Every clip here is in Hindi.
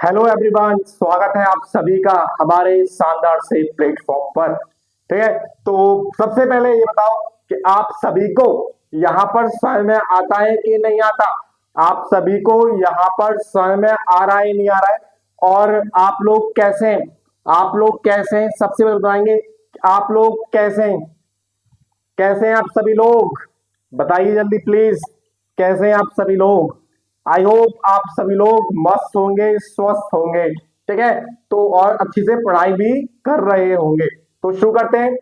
हेलो एवरीवन, स्वागत है आप सभी का हमारे शानदार से प्लेटफॉर्म पर। ठीक है, तो सबसे पहले ये बताओ कि आप सभी को यहाँ पर समझ में आता है कि नहीं आता। आप सभी को यहाँ पर समझ में आ रहा है नहीं आ रहा है, और आप लोग कैसे हैं? आप लोग कैसे हैं सबसे पहले बताएंगे। आप लोग कैसे हैं? कैसे हैं आप सभी लोग? बताइए जल्दी प्लीज, कैसे हैं आप सभी लोग? आई होप आप सभी लोग मस्त होंगे, स्वस्थ होंगे। ठीक है, तो और अच्छी से पढ़ाई भी कर रहे होंगे। तो शुरू करते हैं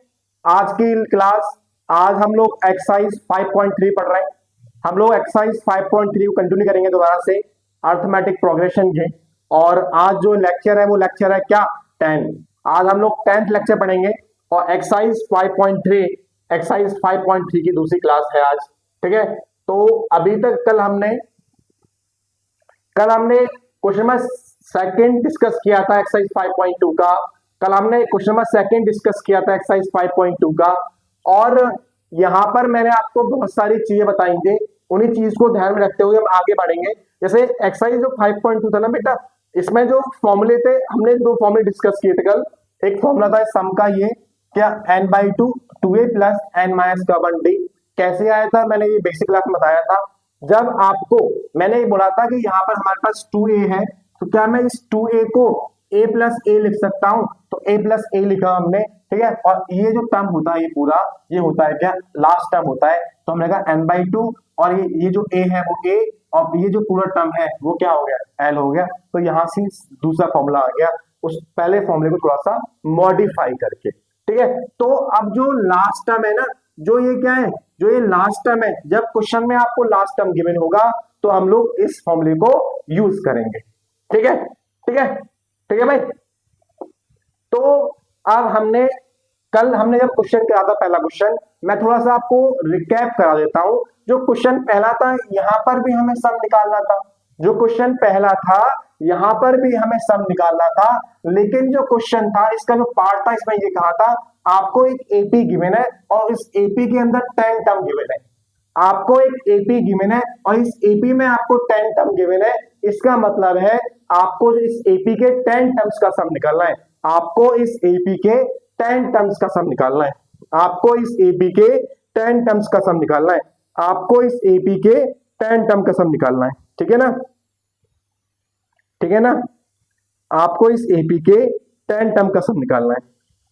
आज की क्लास। आज हम लोग एक्सरसाइज 5.3 पढ़ रहे हैं। हम लोग एक्सरसाइज 5.3 को कंटिन्यू करेंगे दोबारा से, अर्थमेटिक प्रोग्रेशन के। और आज जो लेक्चर है वो लेक्चर है क्या, 10। आज हम लोग 10th लेक्चर पढ़ेंगे और एक्सरसाइज 5.3, एक्सरसाइज 5.3 की दूसरी क्लास है आज। ठीक है, तो अभी तक कल हमने क्वेश्चन नंबर सेकंड डिस्कस किया था एक्सरसाइज 5.2 का। कल हमने क्वेश्चन नंबर सेकंड डिस्कस किया था एक्सरसाइज 5.2 का। और यहां पर मैंने आपको बहुत सारी चीजें बताई थी, उन्हीं चीज को ध्यान में रखते हुए हम आगे बढ़ेंगे। जैसे एक्सरसाइज जो 5.2 था ना बेटा, इसमें जो फॉर्मूले थे, हमने दो फॉर्मूले डिस्कस किए थे कल। एक फॉर्मूला था सम का, ये क्या, n/2 2a plus n minus का 1d। कैसे आया था मैंने ये बेसिक क्लास में बताया था। जब आपको मैंने ये बोला था कि यहाँ पर हमारे पास 2a है, तो क्या मैं इस 2a को a प्लस ए लिख सकता हूं? तो a प्लस ए लिखा हमने। ठीक है, और ये जो टर्म होता है ये पूरा, ये होता है क्या, लास्ट टर्म होता है। तो हमने कहा n/2, और ये जो a है वो a, और ये जो पूरा टर्म है वो क्या हो गया, l हो गया। तो यहां से दूसरा फॉर्मूला आ गया उस पहले फॉर्मूले को थोड़ा सा मॉडिफाई करके। ठीक है, तो अब जो लास्ट टर्म है ना, जो ये क्या है, जो ये लास्ट टर्म है, जब क्वेश्चन में आपको लास्ट टर्म गिवन होगा तो हम लोग इस फॉर्मूले को यूज करेंगे। ठीक है, ठीक है, ठीक है भाई। तो अब कल हमने जब क्वेश्चन किया था पहला क्वेश्चन, मैं थोड़ा सा आपको रिकैप करा देता हूं। जो क्वेश्चन पहला था यहां पर भी हमें सम निकालना था। जो क्वेश्चन पहला था यहां पर भी हमें सम निकालना था, लेकिन जो क्वेश्चन था इसका जो पार्ट था, इसमें ये कहा था आपको एक एपी गिवन है और इस एपी के अंदर 10 टर्म गिवन है। आपको एक एपी गिवन है और इस एपी में आपको 10 टर्म गिवन है। इसका मतलब है आपको इस एपी के 10 टर्म्स का सम निकालना है। आपको इस एपी के 10 टर्म्स का सम निकालना है। आपको इस एपी के 10 टर्म्स का सम निकालना है। आपको इस एपी के 10 टर्म का सम निकालना है। ठीक है ना, ठीक है ना, आपको इस एपी के 10 टर्म का सम निकालना है।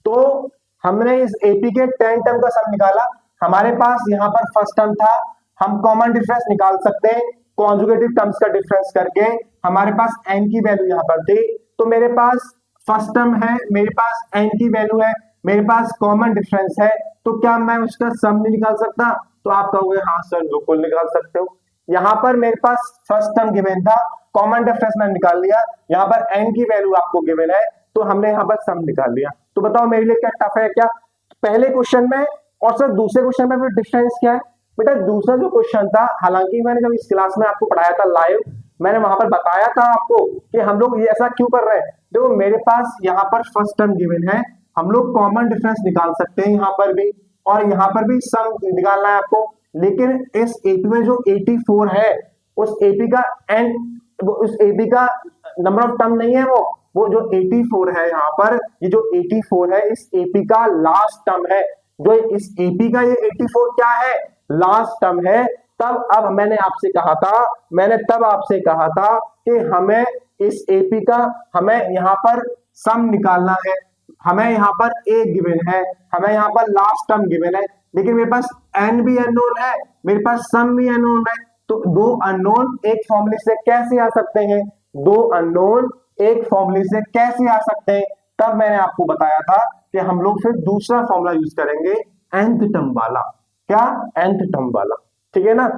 तो हमने इस एपी के 10 टर्म का सम निकाला। हमारे पास यहां पर फर्स्ट टर्म था, हम कॉमन डिफरेंस निकाल सकते हैं कॉन्जुगेटिव टर्म्स का डिफरेंस करके। हमारे पास n की वैल्यू यहां पर थी, तो मेरे पास फर्स्ट टर्म है, मेरे पास n की वैल्यू है, मेरे पास कॉमन डिफरेंस है, तो क्या मैं उसका सम नहीं निकाल सकता? तो आप कहोगे हाँ सर बिल्कुल निकाल सकते हो। यहां पर मेरे पास फर्स्ट टर्म गिवन था, कॉमन डिफरेंस मैंने निकाल लिया, यहाँ पर n की वैल्यू आपको गिवन है, तो हमने यहाँ पर सम निकाल लिया। तो बताओ मेरे लिए क्या टफ है क्या? पहले क्वेश्चन में और सर दूसरे क्वेश्चन में फिर डिफरेंस क्या है? बेटा दूसरा जो क्वेश्चन था, हालांकि मैंने जब इस क्लास में आपको पढ़ाया था लाइव, मैंने वहां पर बताया था आपको कि हम लोग ये ऐसा क्यों कर रहे हैं। देखो मेरे पास यहाँ पर फर्स्ट टर्म गिवन है, हम लोग कॉमन डिफरेंस निकाल सकते हैं यहाँ पर भी, और यहाँ पर भी सम निकालना है आपको। लेकिन इस एपी में जो 84 है, उस एपी का एन, उस एपी का नंबर ऑफ टर्म नहीं है, वो जो 84 है यहाँ पर, ये जो 84 है इस एपी का लास्ट टर्म है। जो इस एपी का ये 84 क्या है, लास्ट टर्म है। तब अब मैंने आपसे कहा था, मैंने तब आपसे कहा था कि हमें इस एपी का, हमें यहाँ पर सम निकालना है। हमें यहाँ पर ए गिवन है, हमें यहाँ पर लास्ट टर्म गिवन है, लेकिन मेरे पास एन भी अननोन है, मेरे पास सम भी अननोन है। तो दो अननोन एक फॉर्मूले से कैसे आ सकते हैं? दो अननोन एक फॉर्मूले से कैसे आ सकते हैं? तब मैंने आपको बताया था कि हम लोग फिर दूसरा फॉर्मूला यूज करेंगे, nth टर्म वाला। क्या? nth टर्म वाला। ठीक है ना,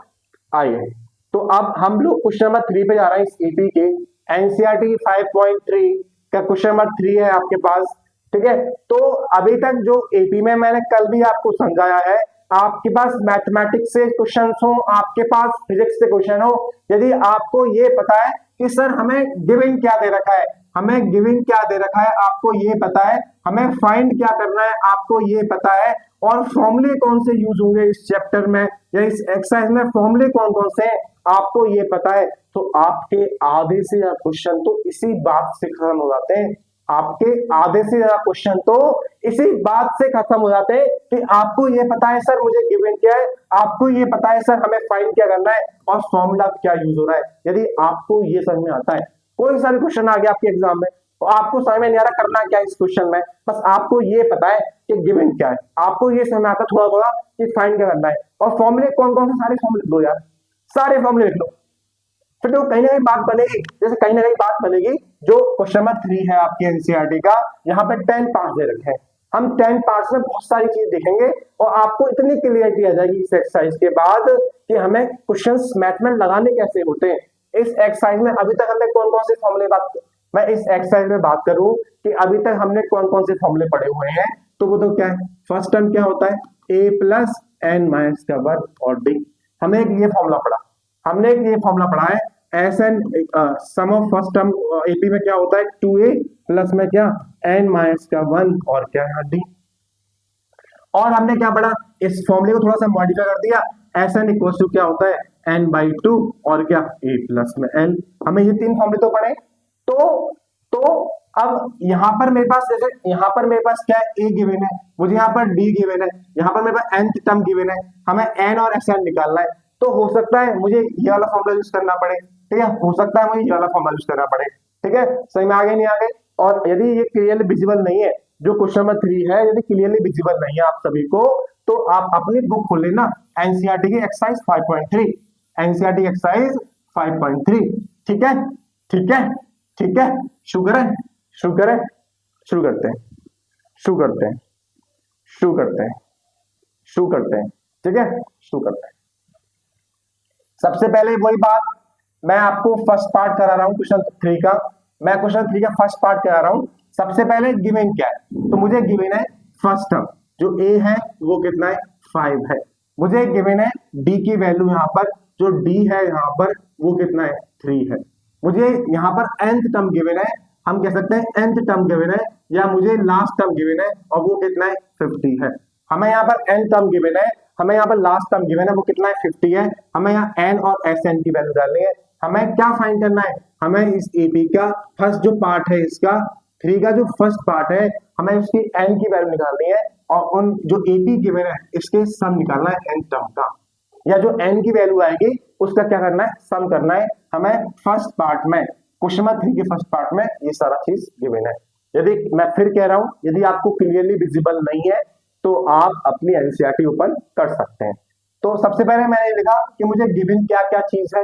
आइए तो अब हम लोग क्वेश्चन नंबर 3 पे जा रहे हैं। इस एपी के एनसीईआरटी 5.3 का क्वेश्चन नंबर 3 है आपके पास। ठीक है, तो अभी तक जो एपी में मैंने कल भी आपको समझाया है, आपके पास मैथमेटिक्स से क्वेश्चन हो, आपके पास फिजिक्स से क्वेश्चन हो, यदि आपको ये पता है कि सर हमें गिवन क्या दे रखा है, हमें गिवन क्या दे रखा है आपको ये पता है, हमें फाइंड क्या करना है आपको ये पता है, और फॉर्मूले कौन से यूज होंगे इस चैप्टर में या इस एक्सरसाइज में, फॉर्मूले कौन कौन से हैं आपको ये पता है, तो आपके आधे से ज्यादा क्वेश्चन तो इसी बात से खत्म हो जाते हैं। आपके आधे से ज्यादा क्वेश्चन तो इसी बात से खत्म हो जाते हैं कि आपको ये पता है सर मुझे गिवन क्या है, आपको ये पता है सर हमें फाइंड क्या करना है और फॉर्मूला क्या यूज हो रहा है। यदि आपको ये समझ में आता है, कोई सा भी क्वेश्चन आ गया आपके एग्जाम में तो आपको समझ में नहीं आ रहा करना क्या है इस क्वेश्चन में, बस आपको ये पता है कि गिवन क्या है, आपको ये समझ में आता है थोड़ा थोड़ा कि फाइंड क्या करना है। और फॉर्मूले कौन कौन से, सारे फॉर्मूले लिख दो यार, सारे फॉर्मूले लिख लो, फिर तो कहीं ना कहीं बात बनेगी। जैसे कहीं ना कहीं बात बनेगी जो क्वेश्चन नंबर 3 है आपके एनसीईआरटी का, यहाँ पे 10 पार्ट्स दे रखे हैं, हम 10 पार्ट्स में बहुत सारी चीज देखेंगे और आपको इतनी क्लियरिटी आ जाएगी इस एक्सरसाइज के बाद कि हमें क्वेश्चंस मैथ में लगाने कैसे होते हैं। इस एक्सरसाइज में अभी तक हमने कौन कौन से फॉर्मूले मैं इस एक्सरसाइज में बात करूं कि अभी तक हमने कौन कौन से फॉर्मूले पढ़े हुए हैं, तो वो तो क्या है, फर्स्ट टर्म क्या होता है a प्लस एन माइनस का वर्ग और d। हमने एक ये फॉर्मूला पढ़ा, हमने एक ये फॉर्मूला पढ़ा है S n sum of first term AP में क्या होता है 2a प्लस में क्या n माइनस का 1 और क्या है d। और हमने क्या पढ़ा, इस फॉर्मूले को थोड़ा सा मॉडिफाई कर दिया, एस एन इक्वल टू क्या होता है n/2 और क्या a प्लस में l। हमें ये 3 फॉर्मूले तो पढ़े। तो अब यहां पर मेरे पास, जैसे यहां पर मेरे पास क्या है a गिवन है, मुझे यहां पर d गिवन है, यहां पर मेरे पास nth टर्म गिवन है, हमें n और sn निकालना है। तो हो सकता है मुझे ये वाला फॉर्मूला यूज करना पड़े, ठीक है, हो सकता है मुझे ये वाला फॉर्मूला यूज करना पड़े, ठीक है, सही में आगे नहीं आगे। और यदि ये क्लियरली विजिबल नहीं है, जो क्वेश्चन नंबर 3 है यदि क्लियरली विजिबल नहीं है आप सभी को, तो आप अपनी बुक खोल लेना एनसीईआरटी की एक्सरसाइज 5.3, एनसीईआरटी एक्सरसाइज 5.3, ठीक है, ठीक है, ठीक है। शुरू करें, शुरू करें, शुरू करते हैं, शुरू करते हैं, शुरू करते हैं, शुरू करते हैं, ठीक है, शुरू करते हैं। सबसे पहले वही बात, मैं आपको फर्स्ट पार्ट करा रहा हूं क्वेश्चन 3 का, मैं क्वेश्चन 3 का फर्स्ट पार्ट करा रहा हूं। सबसे पहले गिवन क्या है, तो मुझे गिवन है फर्स्ट टर्म जो a है वो कितना है 5 है, मुझे गिवन है d की वैल्यू यहाँ पर जो d है यहाँ पर वो कितना है 3 है, मुझे यहाँ पर nth टर्म गिवन है, हम कह सकते हैं nth टर्म गिवन है, या मुझे लास्ट टर्म गिवन है और वो कितना है 50 है। हमें यहाँ पर n टर्म गिवन है, हमें यहाँ पर लास्ट टर्म गिवन है वो कितना है 50 है, हमें यहाँ n और sn की वैल्यू डालनी है। हमें क्या फाइंड करना है, हमें इस एपी का फर्स्ट जो पार्ट है, इसका 3 का जो फर्स्ट पार्ट है, हमें उसकी n की वैल्यू निकालनी है और उन जो एपी गिवन है इसके सम निकालना है n टर्म का, या जो n की वैल्यू आएगी उसका क्या करना है सम करना है। हमें फर्स्ट पार्ट में क्वेश्चन नंबर 3 के फर्स्ट पार्ट में ये सारा चीज गिवन है। यदि मैं फिर कह रहा हूं, यदि आपको क्लियरली विजिबल नहीं है तो आप अपनी एनसीईआरटी ओपन कर सकते हैं। तो सबसे पहले मैंने लिखा कि मुझे गिवन क्या क्या चीज है,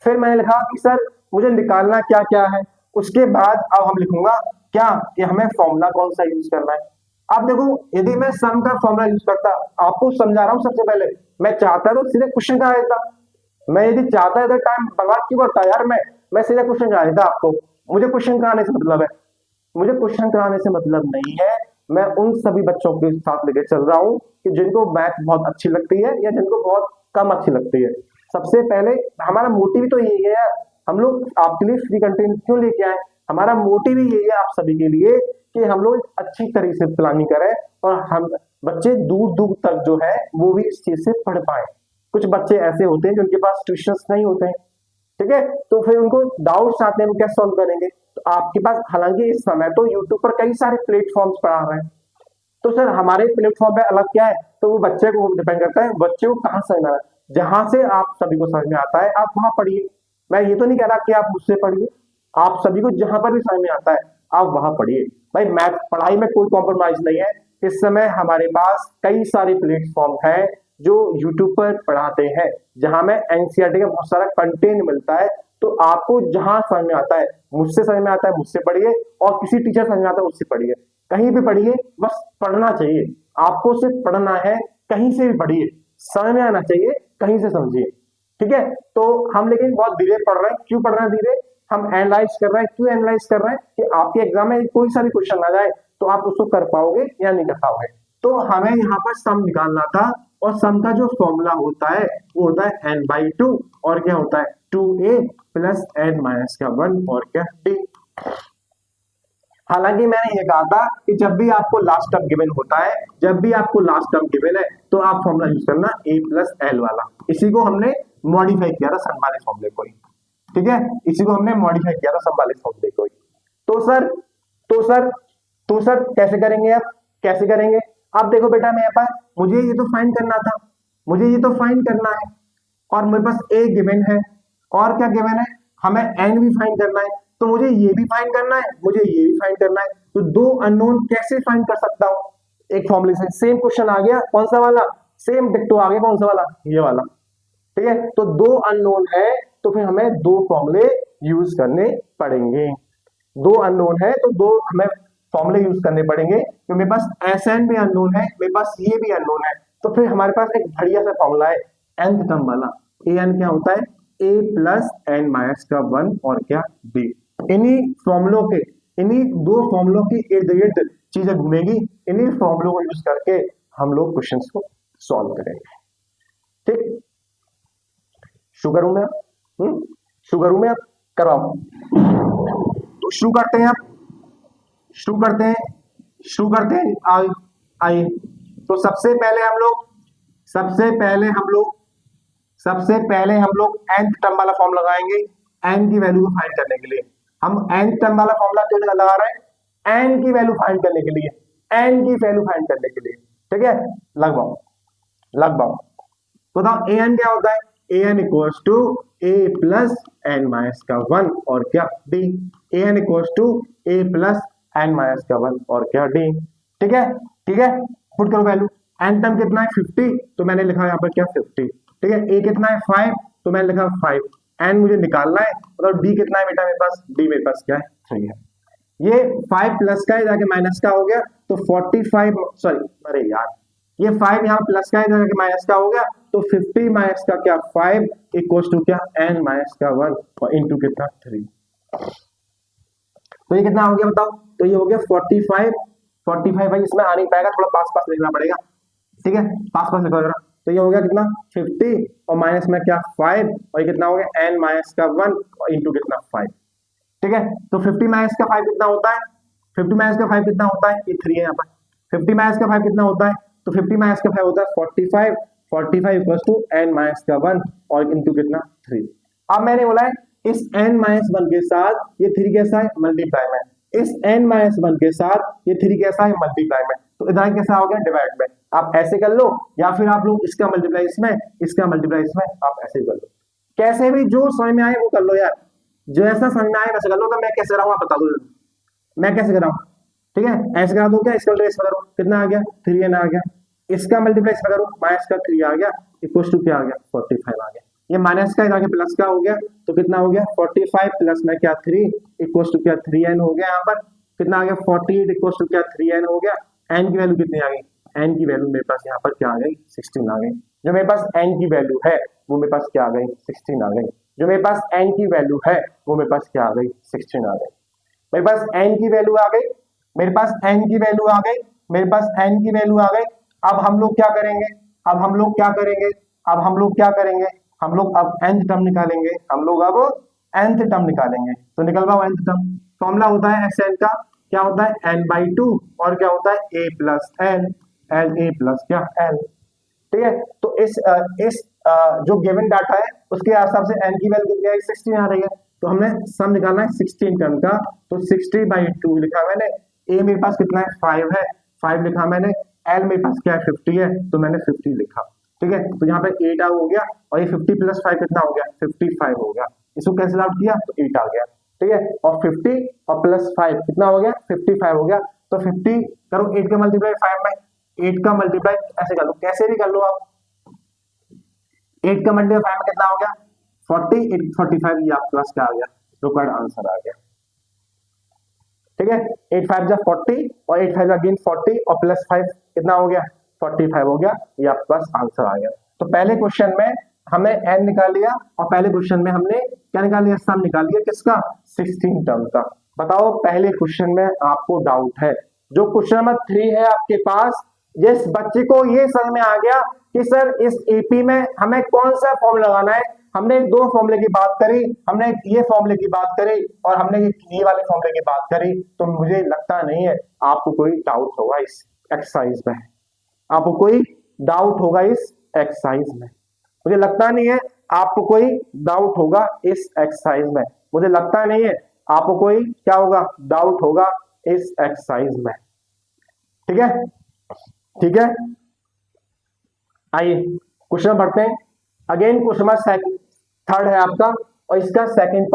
फिर मैंने लिखा कि सर मुझे निकालना क्या क्या है, उसके बाद अब हम लिखूंगा क्या कि हमें फॉर्मूला कौन सा यूज करना है। अब देखो यदि मैं सम का फॉर्मूला यूज करता, आपको समझा रहा हूं, सबसे पहले मैं चाहता तो सीधे क्वेश्चन का देता, मैं यदि चाहता है तो टाइम बर्बाद क्यों करता यार, मैं सीधे क्वेश्चन का देता आपको। मुझे क्वेश्चन कराने से मतलब है, मुझे क्वेश्चन कराने से मतलब नहीं है, मैं उन सभी बच्चों के साथ लेके चल रहा हूं कि जिनको मैथ बहुत अच्छी लगती है या जिनको बहुत कम अच्छी लगती है। सबसे पहले हमारा मोटिव तो यही है, हम लोग आपके लिए फ्री कंटेंट क्यों लेके आए, हमारा मोटिव ही यही है आप सभी के लिए कि हम लोग अच्छी तरीके से प्लानिंग करें और हम बच्चे दूर दूर तक जो है वो भी इस चीज से पढ़ पाए। कुछ बच्चे ऐसे होते हैं जिनके पास ट्यूशंस नहीं होते हैं, ठीक है, तो फिर उनको डाउट्स आते हैं, वो कैसे सॉल्व करेंगे। तो आपके पास हालांकि इस समय तो यूट्यूब पर कई सारे प्लेटफॉर्म्स पढ़ा रहे हैं, तो सर हमारे प्लेटफॉर्म पे अलग क्या है, तो वो बच्चे को डिपेंड करता है बच्चे को कहाँ समझ में आ रहा है, जहां से आप सभी को समझ में आता है आप वहां पढ़िए। मैं ये तो नहीं कह रहा कि आप मुझसे पढ़िए, आप सभी को जहां पर भी समझ में आता है आप वहां पढ़िए। भाई मैथ पढ़ाई में कोई कॉम्प्रोमाइज नहीं है, इस समय हमारे पास कई सारे प्लेटफॉर्म है जो यूट्यूब पर पढ़ाते हैं, जहां में एनसीईआरटी का बहुत सारा कंटेंट मिलता है। तो आपको जहां समझ में आता है, मुझसे समझ में आता है मुझसे पढ़िए, और किसी टीचर समझ में आता है उससे पढ़िए, कहीं भी पढ़िए, बस पढ़ना चाहिए। आपको सिर्फ पढ़ना है, कहीं से भी पढ़िए, समझ में आना चाहिए, कहीं से समझिए, ठीक है। तो हम लेकिन बहुत धीरे पढ़ रहे हैं, क्यों पढ़ रहे हैं धीरे, हम एनालाइज कर रहे हैं, क्यों एनालाइज कर रहे हैं कि आपके एग्जाम में कोई सा भी क्वेश्चन आ जाए तो आप उसको कर पाओगे या नहीं कर पाओगे। तो हमें यहाँ पर सम निकालना था, और सम का जो फॉर्मूला होता है वो होता है n/2 और क्या होता है 2a प्लस n माइनस का 1 और क्या d। हालांकि मैंने ये कहा था कि जब भी आपको लास्ट टर्म गिवन होता है, जब भी आपको लास्ट टर्म गिवन है तो आप फॉर्मूला यूज करना a प्लस l वाला, इसी को हमने मॉडिफाई किया था सम वाले फॉर्मूले को ही। ठीक है, इसी को हमने मॉडिफाई किया था सब वाले फॉर्मूले को। तो सर तो सर तो सर कैसे करेंगे आप, कैसे करेंगे? आप देखो बेटा मेरे पास, मुझे ये तो फाइंड करना था, मुझे ये तो फाइंड करना है, और मेरे पास ए गिवन है, और क्या गिवन है, हमें एन भी फाइंड करना है, तो मुझे ये भी फाइंड करना है, मुझे ये भी फाइंड करना है। तो दो अननोन कैसे फाइंड कर सकता हूं? एक फॉर्मूले से सेम क्वेश्चन आ गया, कौन सा वाला, सेम डिक्टो आ गया, कौन सा वाला, ये वाला। ठीक है, तो दो अननोन है तो फिर हमें दो फॉर्मूले यूज करने पड़ेंगे। दो अननोन है तो दो हमें फॉर्मूले यूज करने पड़ेंगे। तो मेरे पास एस एन भी अननोन है, मेरे पास ये भी अननोन है, तो फिर हमारे पास एक बढ़िया सा फॉर्मूला है nth टर्म वाला। ए एन क्या होता है, a प्लस एन माइनस का 1 और क्या b। इन्हीं फॉर्मूलों के, इन्हीं दो फॉर्मूलों की इर्द गिर्द चीजें घूमेगी, इन्हीं फॉर्मूलों को यूज करके हम लोग क्वेश्चंस को सॉल्व करेंगे। ठीक, शुरू करूं मैं, शुरू करूं मैं, करवाओ। तो शुरू करते हैं, आप शुरू करते हैं, शुरू करते हैं। आइए, तो सबसे पहले हम लोग nth टर्म वाला फॉर्म लगाएंगे n की वैल्यू को फाइंड करने के लिए। हम nth टर्म वाला फॉर्मूला क्यों लगा रहे हैं? n की वैल्यू फाइंड करने के लिए, n की वैल्यू फाइंड करने के लिए। ठीक है, लगभग लगभग तो बताओ ए एन क्या होता है, A N equals to A plus N minus का 1 और क्या D. A N equals to A plus N minus का 1 और क्या डी। ठीक है, ठीक है, पुट करो वैल्यू। एन टर्म कितना है 50, तो मैंने लिखा यहाँ पर क्या 50। ठीक है, ए कितना है 5, तो मैंने लिखा 5। एन मुझे निकालना है, मतलब डी कितना है बेटा मेरे पास, डी मेरे पास क्या है 3 है। ये 5 प्लस का है जाके माइनस का हो गया, तो 45, सॉरी अरे यार, ये 5 यहाँ प्लस का है जाके माइनस का हो गया, तो 50 माइनस का क्या 5 इक्वल्स टू क्या n माइनस का 1 और इनटू कितना 3। तो ये कितना हो गया बताओ, तो ये हो गया 45 भाई इसमें आ नहीं पाएगा, थोड़ा पास पास लिखना पड़ेगा। ठीक है, पास पास लिखो जरा। तो ये हो गया कितना 50 और माइनस में क्या 5 और ये कितना हो गया n माइनस का 1 और इनटू कितना 5। ठीक है, तो 50 माइनस का 5 कितना होता है, 50 माइनस का 5 कितना होता है, ये 3 है यहाँ पर। 50 माइनस का 5 कितना होता है, तो 50 माइनस का 5 होता है 45, 45 इक्वल्स टू n माइनस का 1 और इनटू कितना 3। अब मैंने बोला है इस n माइनस 1 के साथ ये 3 कैसा है मल्टीप्लाई में, इस n माइनस 1 के साथ ये 3 कैसा है मल्टीप्लाई में, तो इधर कैसा हो गया डिवाइड में। आप ऐसे कर लो या फिर आप लोग इसका मल्टीप्लाई इसमें, इसका मल्टीप्लाई इसमें, आप ऐसे कर लो, कैसे भी जो समझ में आए वो कर लो यार, जो ऐसा समझ में आए वैसे कर लो। तो मैं कैसे रहा हूँ आप बता दो, मैं कैसे कर रहा हूँ। ठीक है, ऐसे करा दो क्या, इसका मल्टीप्लाई करो कितना आ गया 3n आ गया, इसका मल्टीप्लाई इसमें करो माइनस का 3 आ गया इक्वल्स टू क्या आ गया 45 आ गया। ये माइनस का इधर प्लस का हो गया, तो कितना हो गया 45 प्लस में क्या 3 इक्वल्स टू क्या 3n हो गया। यहाँ पर कितना आ गया 48 इक्वल्स टू क्या 3n हो गया। n की वैल्यू कितनी आ गई, n की वैल्यू मेरे पास यहाँ पर क्या आ गई 16 आ गई। जो मेरे पास n की वैल्यू है वो मेरे पास क्या आ गई 16 आ गई। जो मेरे पास n की वैल्यू है वो मेरे पास क्या आ गई 16 आ गई। मेरे पास n की वैल्यू आ गई, मेरे पास n की वैल्यू आ गई, मेरे पास n की वैल्यू आ गई। अब हम लोग क्या करेंगे, अब हम लोग क्या करेंगे, अब हम लोग क्या करेंगे, हम लोग अब nth टर्म निकालेंगे, हम लोग अब nth टर्म निकालेंगे। तो निकलवाओ nth टर्म। फॉर्मूला होता है xn का, क्या होता है n/2 और क्या होता है a plus l, l a plus क्या l। ठीक है, तो इस जो गिवन डाटा है उसके हिसाब से n की वैल्यू कितनी आई 16 आ रही है, तो हमने सम निकालना है 16 टर्म का। तो 60/2 लिखा मैंने, a मेरे पास कितना है 5 है, 5 लिखा मैंने, l मेरे पास क्या है 50 है, तो मैंने 50 लिखा। ठीक है, तो यहाँ पे 8 हो गया और ये 50 प्लस 5 कितना हो गया 55 हो गया, इसको कैंसिल आउट किया तो 8 आ गया। ठीक है, और 50 और प्लस 5 कितना हो गया 55 हो गया। तो 50 करो 8 का मल्टीप्लाई 5 में, 8 का मल्टीप्लाई ऐसे कर लो, कैसे भी कर लो आप, 8 का मल्टीप्लाई 5 में कितना हो गया 40, 8 45 ये आप प्लस क्या आ गया, रिक्वायर्ड आंसर आ गया। ठीक है, 8 5 जा 40 और 8 5 अगेन 40 और प्लस 5 कितना हो गया 45 हो गया, ये आपके पास आंसर आ गया। तो पहले क्वेश्चन में हमने n निकाल लिया और पहले क्वेश्चन में हमने क्या निकाल लिया, सम निकाल लिया किसका 16 टर्म का। बताओ पहले क्वेश्चन में आपको डाउट है, जो क्वेश्चन नंबर 3 है आपके पास, जिस बच्चे को ये समझ में आ गया कि सर इस एपी में हमें कौन सा फॉर्म लगाना है, हमने दो फॉर्मूले की बात करी, हमने ये फॉर्मूले की बात करी और हमने ये वाले फॉर्मूले की बात करी, तो मुझे लगता नहीं है आपको कोई डाउट होगा इस एक्सरसाइज में, आपको कोई डाउट होगा इस एक्सरसाइज में, मुझे लगता नहीं है आपको कोई डाउट होगा इस एक्सरसाइज में, मुझे लगता नहीं है आपको कोई क्या होगा, डाउट होगा इस एक्सरसाइज में। ठीक है, ठीक है, आइए क्वेश्चन पढ़ते हैं। अगेन क्वेश्चन नंबर थर्ड है आपका, और इसका सेकंड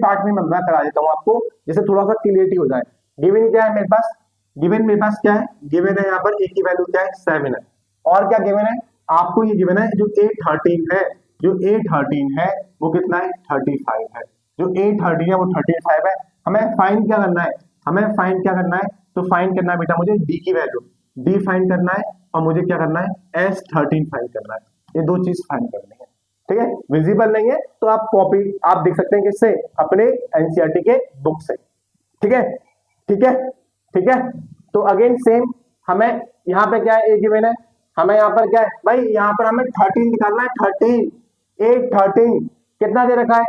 पार्ट में मैं करा देता हूं आपको, जिससे थोड़ा सा क्लियरिटी हो जाए। गिवन क्या है मेरे पास, गिवन मेरे पास क्या है, गिवन है यहाँ पर ए की वैल्यू क्या है 7 है, और क्या गिवन है आपको, ये गिवन है जो A13 है, जो A13 है वो कितना है 35 है, जो A13 है वो 35 है। हमें फाइंड क्या करना है, हमें फाइंड क्या करना है, तो फाइंड करना है बेटा मुझे D की वैल्यू, D फाइंड करना है, और मुझे क्या करना है S13 फाइंड करना है, ये दो चीज फाइंड करनी है। ठीक है, विजिबल नहीं है तो आप कॉपी आप देख सकते हैं किससे, अपने एनसीईआरटी के बुक से। ठीक है, ठीक है, ठीक है। तो अगेन सेम, हमें यहाँ पे क्या है, ए गिवन है, हमें यहाँ पर क्या है भाई, यहाँ पर हमें 13 निकालना है, 13 A13 कितना दे रखा है,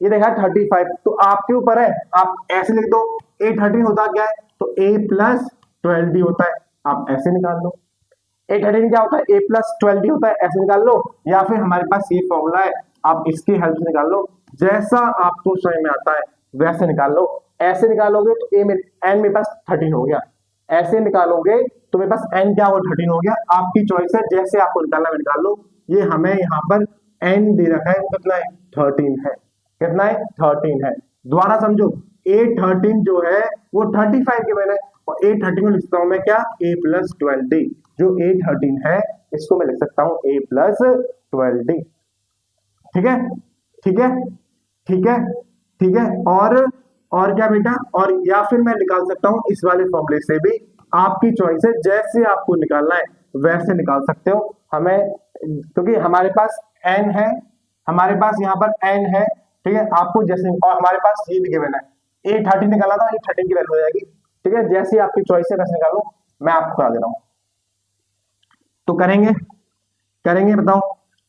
ये देखा है 35, तो आपके ऊपर है, आप ऐसे लिख दो। A13 होता क्या है, तो A प्लस 12D होता है, आप ऐसे निकाल लो। A13 क्या होता है, A प्लस 12D होता है, ऐसे निकाल लो, या फिर हमारे पास ये फॉर्मूला है, आप इसकी हेल्प से निकाल लो, जैसा आपको समझ में आता है वैसे निकाल लो। ऐसे निकालोगे तो एन मेरे पास 13 हो गया, ऐसे निकालोगे तो मेरे पास n क्या हो 13 हो गया, आपकी चॉइस है, जैसे आपको निकालना है निकाल लो। ये हमें यहाँ पर n दे रखा है, कितना है 13 है, कितना है 13 है। दोबारा समझो, A13 जो है वो 35 के मैंने, और A13 को लिखता हूं मैं क्या, A प्लस 12D, जो A13 है इसको मैं लिख सकता हूं A प्लस 12D। ठीक है, ठीक है, ठीक है, ठीक है, और क्या बेटा, और या फिर मैं निकाल सकता हूं इस वाले फॉर्मूले से भी, आपकी चॉइस है, जैसे आपको निकालना है वैसे निकाल सकते हो। हमें क्योंकि हमारे पास n है, हमारे पास यहाँ पर n है, ठीक है, आपको जैसे, और हमारे पास ये भी गिवन है, A13 निकाला था, A13 की वैल्यू हो जाएगी। ठीक है, जैसी आपकी चॉइस है वैसे निकालो, मैं आपको बता दे रहा हूं, तो करेंगे, करेंगे बताओ।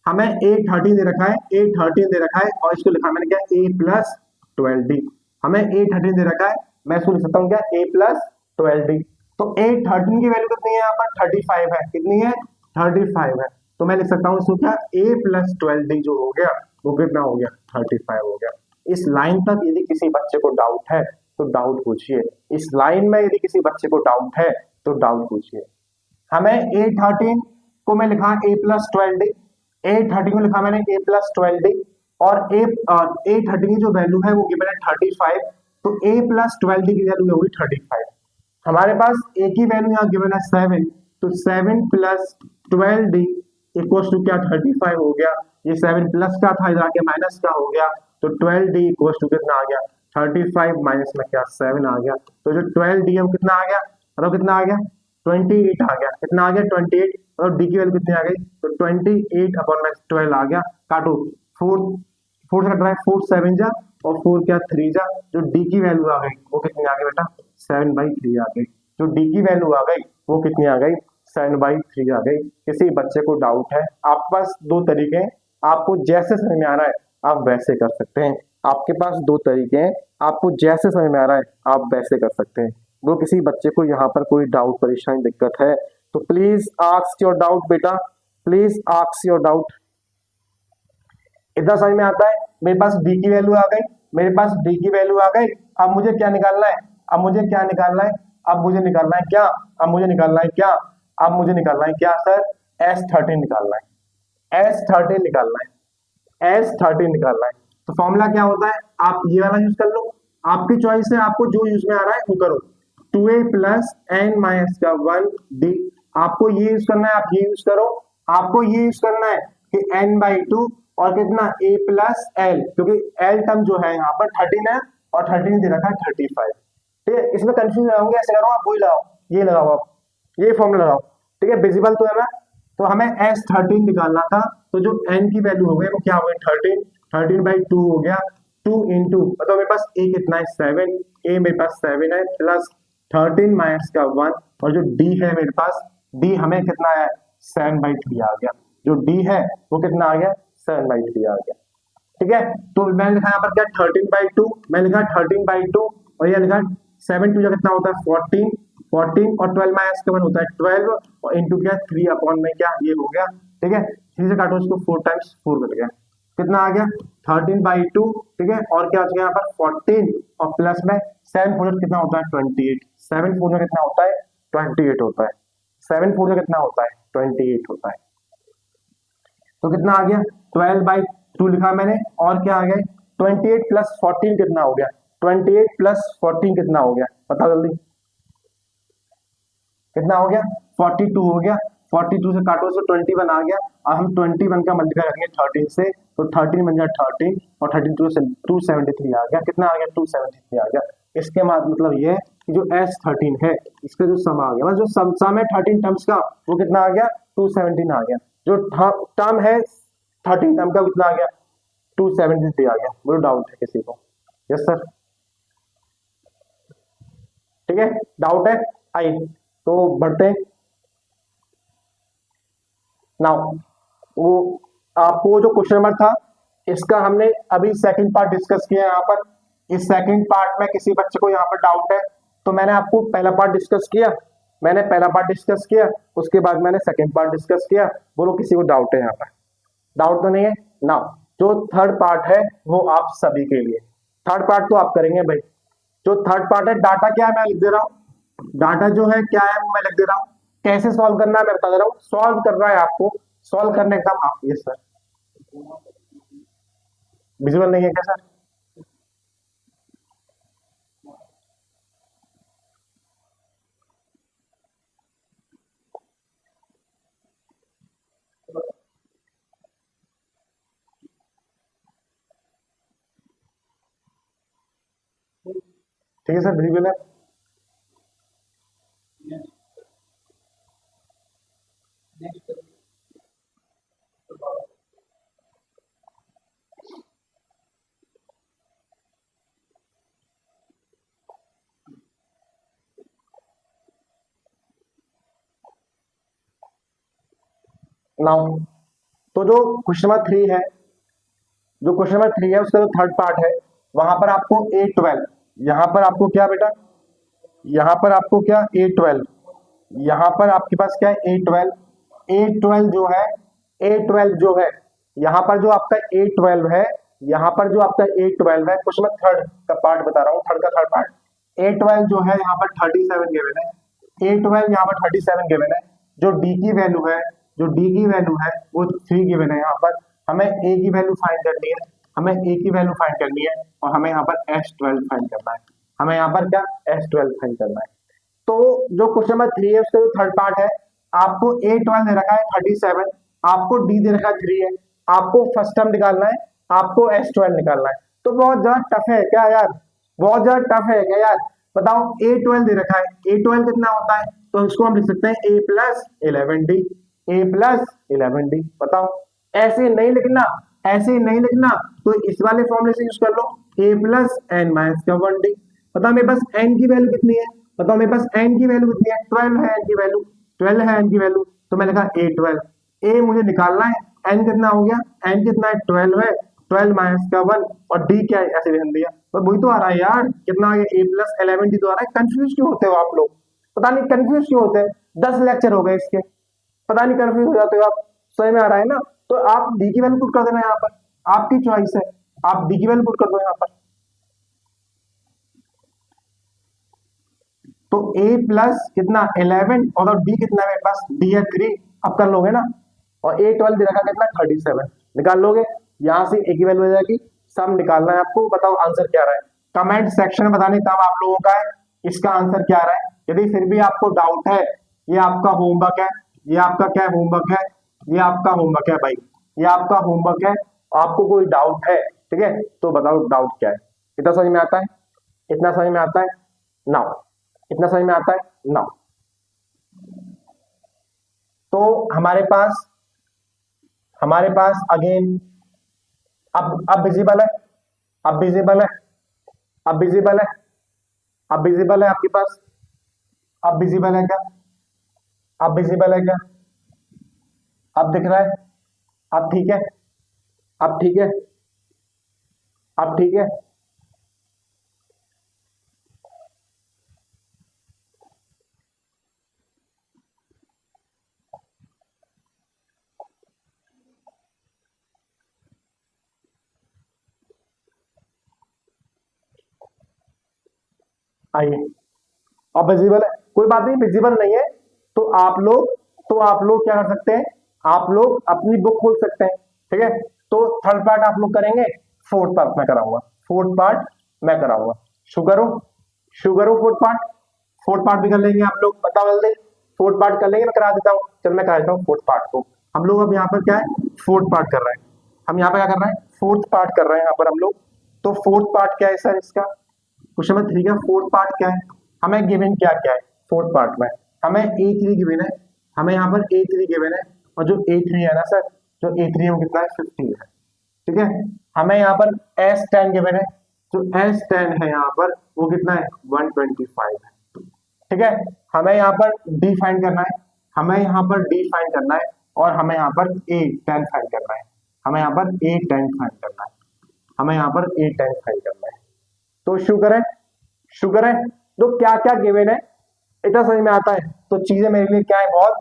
हमें A13 दे रखा है, A13 दे रखा है, और इसको लिखा मैंने क्या, A प्लस 12D। हमें A13 दे रखा है, मैं इसको लिख सकता हूँ क्या, A प्लस 12D। तो A13 की वैल्यू कितनी है, यहाँ पर 35 है, कितनी है 35 है, तो मैं लिख सकता हूँ इसको क्या, A प्लस 12D जो हो गया वो कितना हो गया 35 हो गया। इस लाइन तक यदि किसी बच्चे को डाउट है तो डाउट पूछिए, इस लाइन में यदि किसी बच्चे को डाउट है तो डाउट पूछिए। हमें A13 को मैं लिखा A प्लस 12D, A13 को लिखा मैंने A प्लस 12D, और A13 की जो वैल्यू है वो गिवन है 35, तो A प्लस 12D की वैल्यू होगी 35। हमारे पास A की वैल्यू यहाँ गिवन है 7, तो 7 प्लस 12D इक्वल्स टू क्या 35 हो गया। ये 7 प्लस का था, इधर आके माइनस का हो गया, तो 12D इक्वल्स टू कितना आ गया 35 माइनस में क्या 7 आ गया, तो जो 12D है वो कितना आ गया, मतलब कितना आ गया 28 आ गया, कितना आ गया 28, और डी की वैल्यू कितनी आ गई, तो 28 अपॉन में 12 आ गया। काटो, 4 से कट रहा है, 4 7 जा, और 4 क्या 3 जा, जो डी की वैल्यू आ गई वो कितनी आ गई बेटा 7/3 आ गई, जो डी की वैल्यू आ गई वो कितनी आ गई 7/3 आ गई। किसी बच्चे को डाउट है, आपके पास दो तरीके हैं, आपको जैसे समझ में आ रहा है आप वैसे कर सकते हैं, आपके पास दो तरीके हैं, आपको जैसे समझ में आ रहा है आप वैसे कर सकते हैं। वो किसी बच्चे को यहाँ पर कोई डाउट परेशानी दिक्कत है तो प्लीज आस्क योर डाउट बेटा, प्लीज आस्क योर डाउट। इतना समझ में आता है, मेरे पास डी की वैल्यू आ गई, मेरे पास डी की वैल्यू आ गई, अब मुझे क्या निकालना है, अब मुझे क्या निकालना है, अब मुझे निकालना है क्या, अब मुझे निकालना है क्या, अब मुझे निकालना है क्या सर, S13 निकालना है, S13 निकालना है, S13 निकालना है। तो फॉर्मूला क्या होता है, आप ये वाला यूज कर लो, आपकी चॉइस है, आपको जो यूज में आ रहा है वो करो। 2A प्लस n माइनस का 1D, आपको ये यूज करना है, आप ये यूज करो, आपको ये यूज करना है कि n/2 और कितना A प्लस L, क्योंकि L टर्म जो है यहाँ पर 13 है और 13 दे रखा है 35। ठीक है, इसमें कंफ्यूज होंगे, ऐसे करो आप वही लगाओ, ये लगाओ, आप ये फॉर्मूला लगाओ। ठीक है, विजिबल तो है ना, तो हमें S13 निकालना था, तो जो n की वैल्यू हो गई वो क्या हो गई 13/2 हो गया, 2 इंटू मतलब मेरे पास A कितना है 7, A मेरे पास 7 है, प्लस 13 माइनस का 1, और जो D है मेरे पास, D हमें कितना है 7/3 आ गया, जो D है वो कितना आ गया 7/3 आ गया। ठीक है, तो मैंने लिखा यहाँ पर क्या 13/2, मैं लिखा 13/2, और ये लिखा 7 2 कितना होता है 14 और 12 माइनस का 1 होता है 12, और इंटू क्या 3 अपॉन में क्या ये हो गया। ठीक है, 3 से काटो इसको 4 टाइम्स 4 कट गया, कितना आ गया 13/2, ठीक है। और क्या बच गया यहाँ पर 14 और प्लस में 7 4 कितना होता है 28, 7 4 कितना होता है 28 होता है, 7 4 कितना होता है 28 होता है। तो कितना आ गया 12/2 लिखा मैंने, और क्या आ गया 28 प्लस 14 कितना हो गया, 28 प्लस 14 कितना हो गया बताओ जल्दी, कितना हो गया 42 हो गया, 42 से काटो तो 21 आ गया। अब हम 21 का मल्टीप्लाई करेंगे 13 से, तो 13 बन गया 13 और 32 से 273 आ गया, कितना आ गया 273 आ गया। इसके बाद मतलब ये है कि जो S13 है इसका जो सम आ गया, मतलब जो सम है 13 टर्म्स का वो कितना आ गया 217 आ गया, जो टर्म है 13 टर्म का कितना आ गया 273 आ गया। मुझे डाउट है किसी को? यस सर, ठीक है, डाउट है आई तो बढ़ते हैं। नाउ वो आपको जो क्वेश्चन नंबर था इसका हमने अभी सेकंड पार्ट डिस्कस किया यहाँ पर। इस सेकंड पार्ट में किसी बच्चे को यहाँ पर डाउट है तो मैंने आपको पहला पार्ट डिस्कस किया, मैंने पहला पार्ट डिस्कस किया, उसके बाद मैंने सेकंड पार्ट डिस्कस किया। बोलो किसी को डाउट है यहाँ पर? डाउट तो नहीं है ना? जो थर्ड पार्ट है वो आप सभी के लिए, थर्ड पार्ट तो आप करेंगे भाई। जो थर्ड पार्ट है डाटा क्या है मैं लिख दे रहा हूँ, डाटा जो है क्या है वो मैं लिख दे रहा हूँ, कैसे सॉल्व करना है मैं बता दे रहा हूँ। सॉल्व करना है आपको, सॉल्व करने का आप, यस सर विजुअल नहीं है क्या सर? ठीक है सर विजुअल है। नाउ तो जो क्वेश्चन नंबर 3 है, जो क्वेश्चन नंबर 3 है उसका जो थर्ड पार्ट है वहां पर आपको A12, यहाँ पर आपको क्या बेटा, यहाँ पर आपको क्या A12, यहाँ पर आपके पास क्या है A12, A12 जो है, A12 जो है यहाँ पर जो आपका A12 है, यहाँ पर जो आपका A12 है, क्वेश्चन नंबर थर्ड का पार्ट बता रहा हूँ, थर्ड का थर्ड पार्ट। A12 जो है यहाँ पर 37 गिवन है, A12 यहाँ पर 37 गिवन है। जो D की वैल्यू है, जो D की वैल्यू है वो 3 गिवन है। यहाँ पर हमें A की वैल्यू फाइंड करनी है, हमें A की वैल्यू फाइंड करनी है और हमें यहाँ पर S12 फाइंड करना है, हमें यहाँ पर क्या S12 फाइंड करना है। तो जो क्वेश्चन नंबर 3 है उसका जो थर्ड पार्ट है, आपको A12 दे रखा है 37, आपको D दे रखा है 3 है, आपको फर्स्ट टर्म निकालना है, आपको S12 निकालना है। तो बहुत ज्यादा टफ है क्या यार, बहुत ज्यादा टफ है क्या यार? बताओ A12 दे रखा है, A12 कितना होता है, तो इसको हम लिख सकते हैं A plus 11D, A plus 11D। बताओ ऐसे नहीं लिखना, ऐसे नहीं लिखना, तो इस वाले फॉर्मूले से यूज कर लो A प्लस एन माइनस का 1D। बताओ मेरे पास n की वैल्यू कितनी है, बताओ मेरे पास n की वैल्यू कितनी है, 12 है n की वैल्यू, 12 है n की वैल्यू, तो मैं लिखा A12, A मुझे निकालना है, n कितना हो गया, n कितना है 12 है, 12 माइनस का 1 और d क्या है ऐसे लिख दिया, तो वही तो आ रहा है यार, कितना आ गया A प्लस 11D तो आ रहा है। कंफ्यूज क्यों होते हो आप लोग, पता नहीं कंफ्यूज क्यों होते हैं, 10 लेक्चर हो गए इसके, पता नहीं कंफ्यूज हो जाते हो आप। समझ में आ रहा है ना? तो आप डी की वैल्यू पुट कर देना यहाँ पर, आपकी चॉइस है, आप डी की वैल्यू पुट कर दो यहाँ पर। तो a प्लस कितना 11 और d कितना है मेरे पास, d है 3, अब कर लोगे ना, और A12 दे रखा कितना 37, निकाल लोगे, यहां से a की वैल्यू हो जाएगी, सम निकालना है आपको। बताओ आंसर क्या आ रहा है, कमेंट सेक्शन में बताने काम आप लोगों का है, इसका आंसर क्या आ रहा है। यदि फिर भी आपको डाउट है, ये आपका होमवर्क है, ये आपका क्या होमवर्क है, ये आपका होमवर्क है भाई, ये आपका होमवर्क है। आपको कोई डाउट है ठीक है तो बताओ डाउट क्या है। इतना समझ में आता है, इतना समझ में आता है नाउ, इतना समझ में आता है ना? तो हमारे पास अगेन अब विजिबल है, अब विजिबल है, अब विजिबल है, अब विजिबल है आपके पास, अब विजिबल है क्या, अब विजिबल है क्या, अब दिख रहा है, अब ठीक है, अब ठीक है, अब ठीक है। आइए, अब विजिबल है, कोई बात नहीं, विजिबल नहीं है तो आप लोग क्या कर सकते हैं, आप लोग अपनी बुक खोल सकते हैं, ठीक है। तो थर्ड पार्ट आप लोग करेंगे, फोर्थ पार्ट मैं कराऊंगा, फोर्थ पार्ट मैं कराऊंगा। शुगर हो फोर्थ पार्ट भी कर लेंगे आप लोग, बताओ जल्दी, फोर्थ पार्ट कर लेंगे, मैं करा देता हूँ, चल मैं करा देता हूँ फोर्थ पार्ट को। हम लोग अब यहाँ पर क्या है, फोर्थ पार्ट कर रहे हैं, हम यहाँ पर क्या कर रहे हैं, फोर्थ पार्ट कर रहे हैं यहाँ पर हम लोग। तो फोर्थ पार्ट क्या है सर इसका, क्वेश्चन नंबर 3 का फोर्थ पार्ट क्या है, हमें गिवन क्या क्या है फोर्थ पार्ट में, हमें A3 गिवन है, हमें यहाँ पर A3 गिवन है, और जो A3 है ना सर, जो A3 है वो कितना है, 15 है, ठीक है। हमें यहाँ पर S10 गिवन है, जो S10 है यहाँ पर वो कितना है, 125 है, ठीक है। हमें यहाँ पर D फाइंड करना है, हमें यहाँ पर D फाइंड करना है, और हमें यहाँ पर A10 फाइंड करना है, हमें यहाँ पर A10 फाइंड करना है, हमें यहाँ पर A10 फाइंड करना है। तो शुगर है, तो क्या क्या गिवन है इतना समझ में आता है, तो चीजें मेरे लिए क्या है, बहुत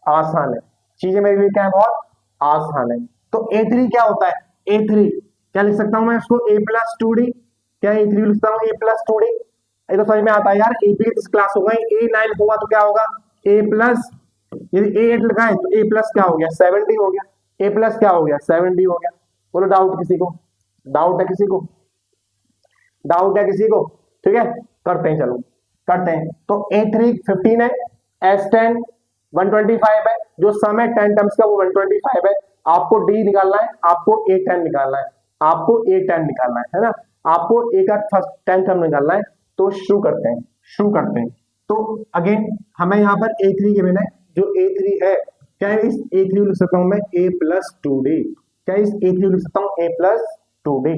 आसान है, चीजें मेरे लिए क्या है, बहुत आसान है। तो A3 क्या होता है, A3 क्या लिख सकता हूं मैं इसको, A+2D, क्या A3 लिखता हूँ, A+2D, ये तो समझ में आता है यार। A की क्लास होगा, A9 होगा तो क्या होगा, A प्लस, यदि A8 लिखा है तो A प्लस क्या हो गया, 7D हो गया, A प्लस क्या हो गया, 7D हो गया। बोलो डाउट किसी को, डाउट है किसी को, डाउट है किसी को, ठीक है, करते हैं, चलो करते हैं। तो A3 15 है, S10 125 है, जो सम है 10 टर्म्स का वो 125 है। आपको D निकालना है, आपको A10 निकालना है, आपको A10 निकालना है ना, आपको A का फर्स्ट 10 टर्म निकालना है। तो शुरू करते हैं। तो अगेन हमें यहाँ पर A3 गिवन है, जो A3 है, क्या है, इस A3 लिख सकता हूं मैं A+2D, क्या इस A3 लिख सकता हूं A+2D,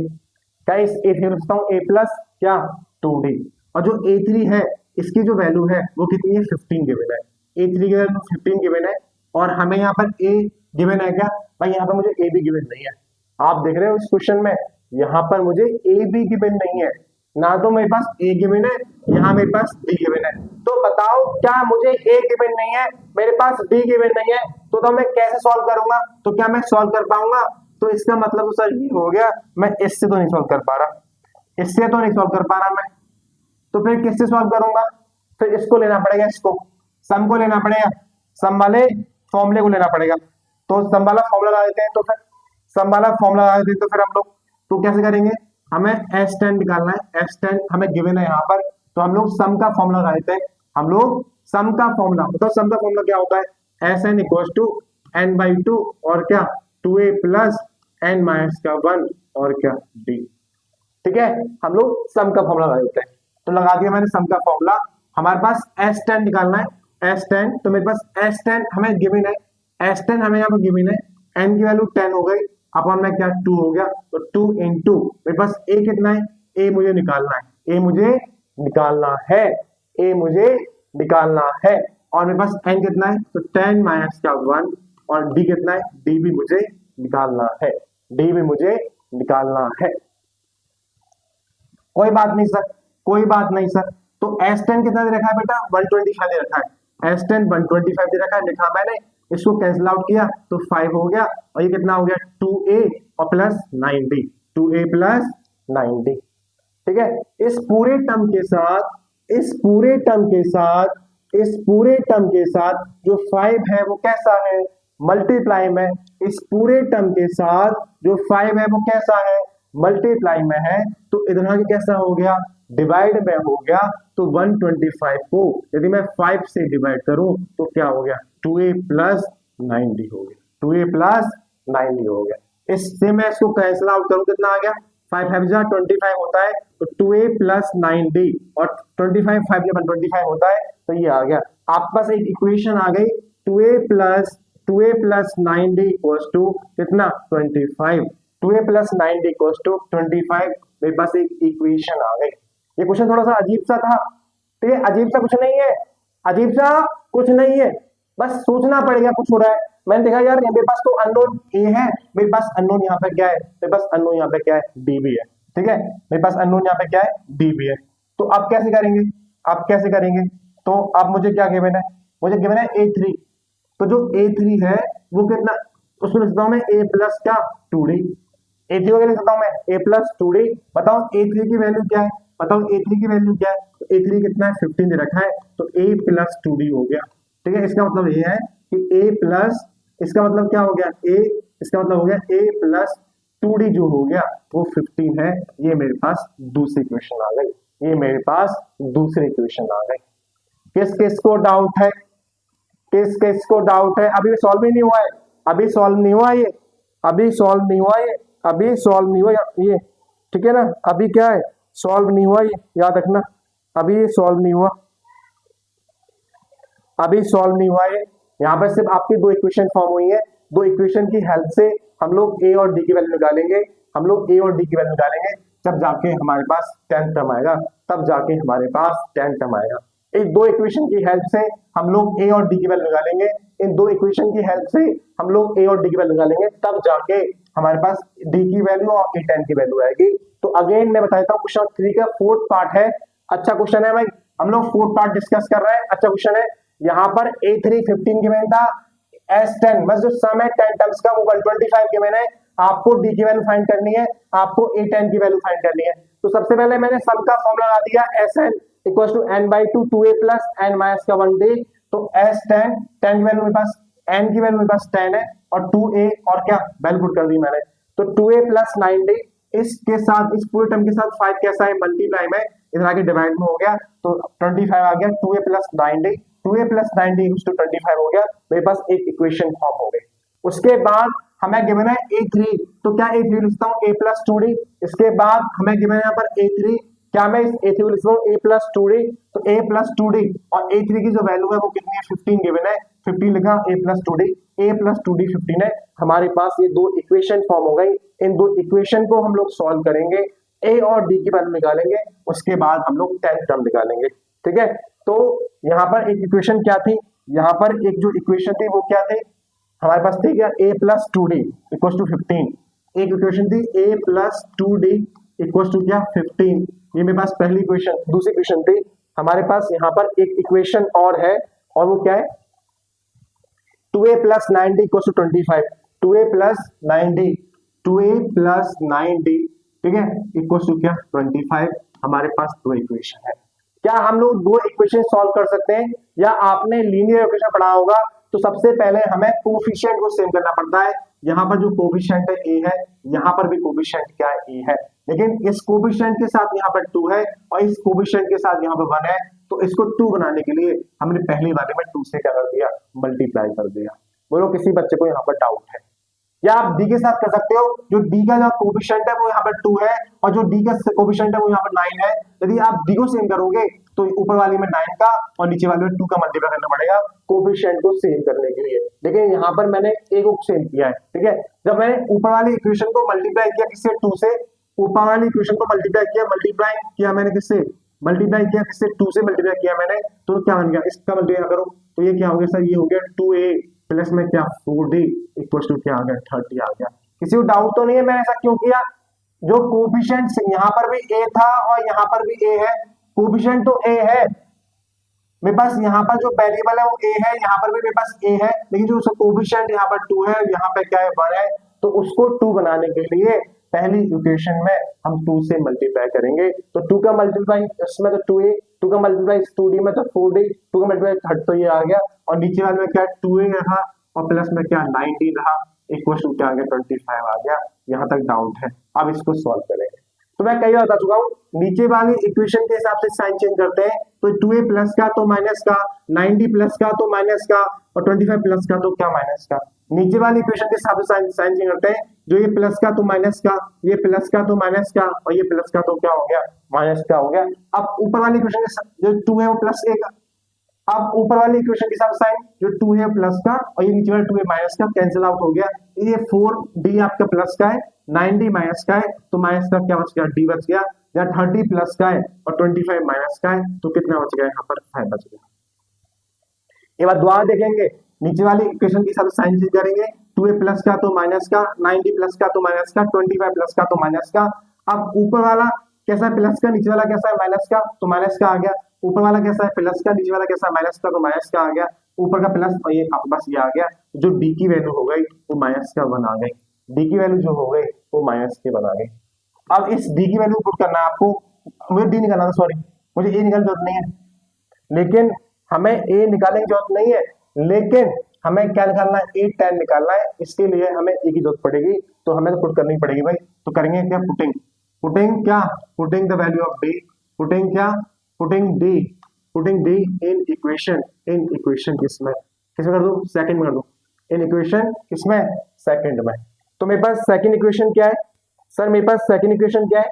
क्या इस A3 लिख सकता हूं A+ क्या 2D, और जो A3 है इसकी जो वैल्यू है वो कितनी है, 15 गिवन है, A3 की वैल्यू 15 गिवन है, और हमें यहाँ पर A गिवन है क्या भाई, यहाँ पर मुझे A भी गिवन नहीं है, आप देख रहे हो इस क्वेश्चन में, यहाँ पर मुझे A भी गिवन नहीं है, ना तो मेरे पास A गिवन है, यहाँ मेरे पास B गिवन है। तो बताओ क्या मुझे A गिवन नहीं है, मेरे पास B गिवन नहीं है, तो मैं कैसे सॉल्व करूंगा, तो क्या मैं सॉल्व कर पाऊंगा, तो इसका मतलब तो सर ये हो गया, मैं इससे तो नहीं सॉल्व कर पा रहा, इससे तो नहीं सॉल्व कर पा रहा मैं, तो फिर किससे सॉल्व करूंगा, फिर इसको लेना पड़ेगा, इसको सम को लेना पड़ेगा, सम वाले फॉर्मूले को लेना पड़ेगा। तो सम वाला फॉर्मूला लगा देते हैं, तो फिर सम वाला फॉर्मूला लगा देते हैं, तो फिर हम लोग तो कैसे करेंगे, हमें S10 निकालना है, S10 हमें गिवन है यहाँ पर, तो हम लोग सम का फॉर्मूला लगा देते हैं, हम लोग सम का फॉर्मूला, बताओ सम का फॉर्मूला क्या होता है, Sn = n/2 और क्या 2a + n-1 और क्या d, ठीक है। हम लोग सम का फॉर्मूला लगा देते हैं, तो लगा दिया मैंने सम का फॉर्मूला। हमारे पास S10 निकालना है, S10, तो मेरे पास S10 हमें गिवन है, S10 हमें यहाँ पर गिवन है, n की वैल्यू 10 हो गई, अपॉन में क्या 2 हो गया, तो 2 into मेरे पास A कितना है, A मुझे निकालना है, A मुझे निकालना है, A मुझे निकालना है, और मेरे पास n कितना है, तो 10 - 1, और D कितना है, D भी मुझे निकालना है, D भी मुझे निकालना है। कोई बात नहीं सर, कोई बात नहीं सर। तो S10 कितना दे रखा है बेटा, 125 दे रखा है, S10 125 दे रखा है, लिखा मैंने, इसको कैंसिल आउट किया तो 5 हो गया, और ये कितना हो गया 2a और प्लस 9d, 2a + 9d, ठीक है। इस पूरे टर्म के साथ, इस पूरे टर्म के साथ, इस पूरे टर्म के साथ जो 5 है वो कैसा है, मल्टीप्लाई में, इस पूरे टर्म के साथ जो 5 है वो कैसा है, मल्टीप्लाई में है, तो इधर आगे कैसा हो गया, डिवाइड में हो गया। तो 125 को यदि मैं 5 से डिवाइड करूं तो क्या हो गया, 2a + 9d हो गया, 2a + 9d हो गया। इससे मैं इसको कैंसिल आउट करूं, कितना आ गया, 5 5 जा 25 होता है, तो 2a + 9d, और 25 5 जब 125 होता है, तो ये आ गया, आपके पास एक इक्वेशन आ गई, 2a + 9d = कितना 25, 2a + 9d = 25, मेरे पास एक इक्वेशन आ गई। ये क्वेश्चन थोड़ा सा अजीब सा था, ठीक है, अजीब सा कुछ नहीं है, अजीब सा कुछ नहीं है, बस सोचना पड़ेगा कुछ हो रहा है। मैंने देखा यार मेरे पास तो अननोन ए है, मेरे पास अननोन यहाँ पे क्या है, मेरे पास अननोन यहाँ पे क्या है, डी भी है, ठीक है, मेरे पास अननोन यहाँ पे क्या है, डी भी है। तो अब कैसे करेंगे, आप कैसे करेंगे, तो अब मुझे क्या गिवन है, मुझे गिवन है A3, तो जो A3 है वो कितना, उसमें लिखता हूं मैं A + क्या 2D, A3 को लिख सकता हूं मैं A + 2D। बताओ A3 की वैल्यू क्या है, बताओ A3 की वैल्यू क्या है, तो A3 कितना है 15 दे रखा है, तो A प्लस 2D हो गया। ठीक है, इसका मतलब ये है कि A प्लस, इसका मतलब क्या हो गया A, इसका मतलब हो गया A प्लस 2D जो हो गया वो 15 है। ये मेरे पास दूसरी इक्वेशन आ गई, ये मेरे पास दूसरी इक्वेशन आ गई। किस किस को डाउट है, किस किस को डाउट है? अभी सॉल्व ही नहीं हुआ है, अभी सॉल्व नहीं हुआ ये, अभी सॉल्व नहीं हुआ ये, अभी सॉल्व नहीं हुआ ये। ठीक है ना, अभी क्या है, सॉल्व नहीं हुआ ये, याद रखना, अभी ये सॉल्व नहीं हुआ, अभी सॉल्व नहीं हुआ है। यहाँ पर सिर्फ आपकी दो इक्वेशन फॉर्म हुई है, दो इक्वेशन की हेल्प से हम लोग ए और डी की वैल्यू निकालेंगे, हम लोग ए और डी की वैल्यू निकालेंगे, जब जाके हमारे पास 10 टर्म आएगा, तब जाके हमारे पास 10 टर्म आएगा। इन दो इक्वेशन की हेल्प से हम लोग ए और डी की वैल्यू निकालेंगे, इन दो इक्वेशन की हेल्प से हम लोग ए और डी की वैल्यू निकालेंगे, तब जाके हमारे पास डी की वैल्यू और ए 10 की वैल्यू आएगी। तो अगेन मैं बताता हूँ, क्वेश्चन 3 का फोर्थ पार्ट है, अच्छा क्वेश्चन है भाई, हम लोग फोर्थ पार्ट डिस्कस कर रहे हैं, अच्छा क्वेश्चन है। यहाँ पर A3 15 गिवन था, S10 बस जो सम है 10 टर्म्स का वो 125 गिवन है, आपको D की वैल्यू फाइंड करनी है, आपको A10 की वैल्यू फाइंड करनी है। तो सबसे पहले मैंने सम का फॉर्मूला लगा दिया, Sn equals to n/2 2a plus n minus का 1d, तो S10 10 की वैल्यू मेरे पास, n की वैल्यू मेरे पास 10 है, और 2a और क्या वैल्यू पुट कर दी मैंने, तो 2a प्लस 9d, इसके साथ इस पूरे टर्म के साथ 5 कैसा है मल्टीप्लाई में, इधर आके डिवाइड में हो गया, तो 25 आ गया, 2a plus 9d, 2a plus 9d equals to 25 हो गया, मेरे पास एक इक्वेशन फॉर्म हो गई। उसके बाद हमें गिवन है A3, तो क्या A3 लिखता हूँ A प्लस 2d, इसके बाद हमें गिवन है यहाँ पर A3, क्या मैं इस A3 को लिखता हूँ A प्लस 2d, तो A प्लस 2d और A3 की जो वैल्यू है वो कितनी है 15 गिवन है, 15 लिखा A plus 2d, A plus 2d 15 है, हमारे पास ये दो इक्वेशन फॉर्म हो गई। इन दो इक्वेशन को हम लोग सॉल्व करेंगे, A और D की वैल्यू निकालेंगे, उसके बाद हम लोग 10 टर्म निकालेंगे। ठीक है, तो यहाँ पर एक इक्वेशन क्या थी, यहाँ पर एक जो इक्वेशन थी वो क्या थी हमारे पास, थी क्या A plus 2d equals to 15, एक इक्वेशन थी A plus 2d equals to क्या 15, ये मेरे पास पहली इक्वेशन। दूसरी इक्वेशन थी हमारे पास यहाँ पर एक इक्वेशन और है, और वो क्या है 2a plus 9d equals to 25, 2a plus 9d, 2a plus 9d, ठीक है, इक्वल्स टू क्या 25, हमारे पास दो इक्वेशन है। क्या हम लोग दो इक्वेशन सॉल्व कर सकते हैं, या आपने लीनियर इक्वेशन पढ़ा होगा, तो सबसे पहले हमें कोफिशिएंट को सेम करना पड़ता है। यहाँ पर जो कोफिशिएंट है a है, यहाँ पर भी कोफिशिएंट क्या है a है, लेकिन इस कोफिशिएंट के साथ यहाँ पर 2 है और इस कोफिशिएंट के साथ यहाँ पर 1 है, तो इसको 2 बनाने के लिए हमने पहले वाले में 2 से क्या कर दिया मल्टीप्लाई कर दिया। बोलो किसी बच्चे को यहाँ पर डाउट है? या आप d के साथ कर सकते हो, जो d का जो कोफिशिएंट है वो यहाँ पर 2 है और जो d का कोफिशिएंट है वो यहाँ पर 9 है। यदि आप d को सेम करोगे तो ऊपर वाली में 9 का और नीचे वाली में 2 का मल्टीप्लाई करना पड़ेगा कोफिशिएंट को सेम करने के लिए, लेकिन यहाँ पर मैंने a को सेम किया है। ठीक है, जब मैंने ऊपर वाली इक्वेशन को मल्टीप्लाई किया किससे 2 से, ऊपर वाली इक्वेशन को मल्टीप्लाई किया मैंने किससे, मल्टीप्लाई किया किससे 2 से मल्टीप्लाई किया मैंने, तो क्या बन गया, इसका मल्टीप्लाई करो तो ये क्या हो गया सर, ये हो गया 2a प्लस में क्या 4d इक्वल्स टू क्या आ गया 30 आ गया। किसी को डाउट तो नहीं है मैंने ऐसा क्यों किया? जो कोफिशिएंट यहाँ पर भी a था और यहाँ पर भी a है, कोफिशिएंट तो a है मेरे पास, यहाँ पर जो वेरिएबल है वो a है, यहाँ पर भी मेरे पास a है, लेकिन जो उसका कोफिशिएंट यहाँ पर 2 है, यहाँ पे क्या है 1 है, तो उसको 2 बनाने के लिए पहली इक्वेशन में हम 2 से मल्टीप्लाई करेंगे, तो 2 का मल्टीप्लाई इसमें तो 2a, 2 का मल्टीप्लाई 2d में तो 4d, 2 का मल्टीप्लाई 30 तो ये आ गया, और नीचे वाले में क्या 2a रहा और प्लस में क्या 9d रहा, इक्वल टू क्या आ गया 25 आ गया। यहाँ तक डाउट है, अब इसको सॉल्व करेंगे। तो मैं कई बार बता चुका हूँ, नीचे वाली इक्वेशन के हिसाब से साइन चेंज करते हैं, तो 2a प्लस का तो माइनस का, 9d प्लस का तो माइनस का, और 25 प्लस का तो क्या माइनस का। नीचे वाली इक्वेशन के हिसाब से साइन चेंज करते हैं, जो ये प्लस का तो माइनस का, ये प्लस का तो माइनस का, और ये प्लस का तो क्या हो गया माइनस का हो गया। अब ऊपर वाली इक्वेशन के जो 2 है वो प्लस a का, अब ऊपर वाली इक्वेशन के हिसाब से साइन जो 2 है प्लस का और ये नीचे वाला 2 है माइनस का, कैंसिल आउट हो गया, ये 4d आपका प्लस का है, 9d माइनस का है, तो माइनस का क्या बच गया d बच गया, या 30 प्लस का है और 25 माइनस का है, तो कितना बच गया यहाँ पर 5 बच गया। ये बात दोबारा देखेंगे, नीचे वाली इक्वेशन के हिसाब से साइन चेंज करेंगे, 2a प्लस का तो माइनस का, 9d प्लस का तो माइनस का, 25 प्लस का तो माइनस का। अब ऊपर वाला कैसा है प्लस का, नीचे वाला कैसा है माइनस का, तो माइनस का आ गया, ऊपर वाला कैसा है प्लस का, नीचे वाला कैसा है माइनस का, तो माइनस का आ गया, ऊपर का प्लस और ये बस ये आ गया, जो d की वैल्यू हो गई वो माइनस का 1 आ गई, d की वैल्यू जो हो गई वो माइनस के 1 आ गई। अब इस d की वैल्यू पुट करना है आपको, मुझे d निकालना था सॉरी, मुझे ए निकालने की जरूरत नहीं है, लेकिन हमें ए निकालने की जरूरत नहीं है, लेकिन हमें क्या निकालना है, ए टेन निकालना है। इसके लिए हमें ए की जरूरत पड़ेगी, तो हमें तो पुट करनी पड़ेगी भाई। तो करेंगे क्या, पुटिंग, पुटिंग क्या, putting the value of D, putting क्या, putting D, putting D in equation, in equation किसमें, किसमें कर दूं, सेकंड में कर दूं, इन इक्वेशन किसमें, सेकंड में। तो मेरे पास सेकंड इक्वेशन क्या है सर, मेरे पास सेकंड इक्वेशन क्या है,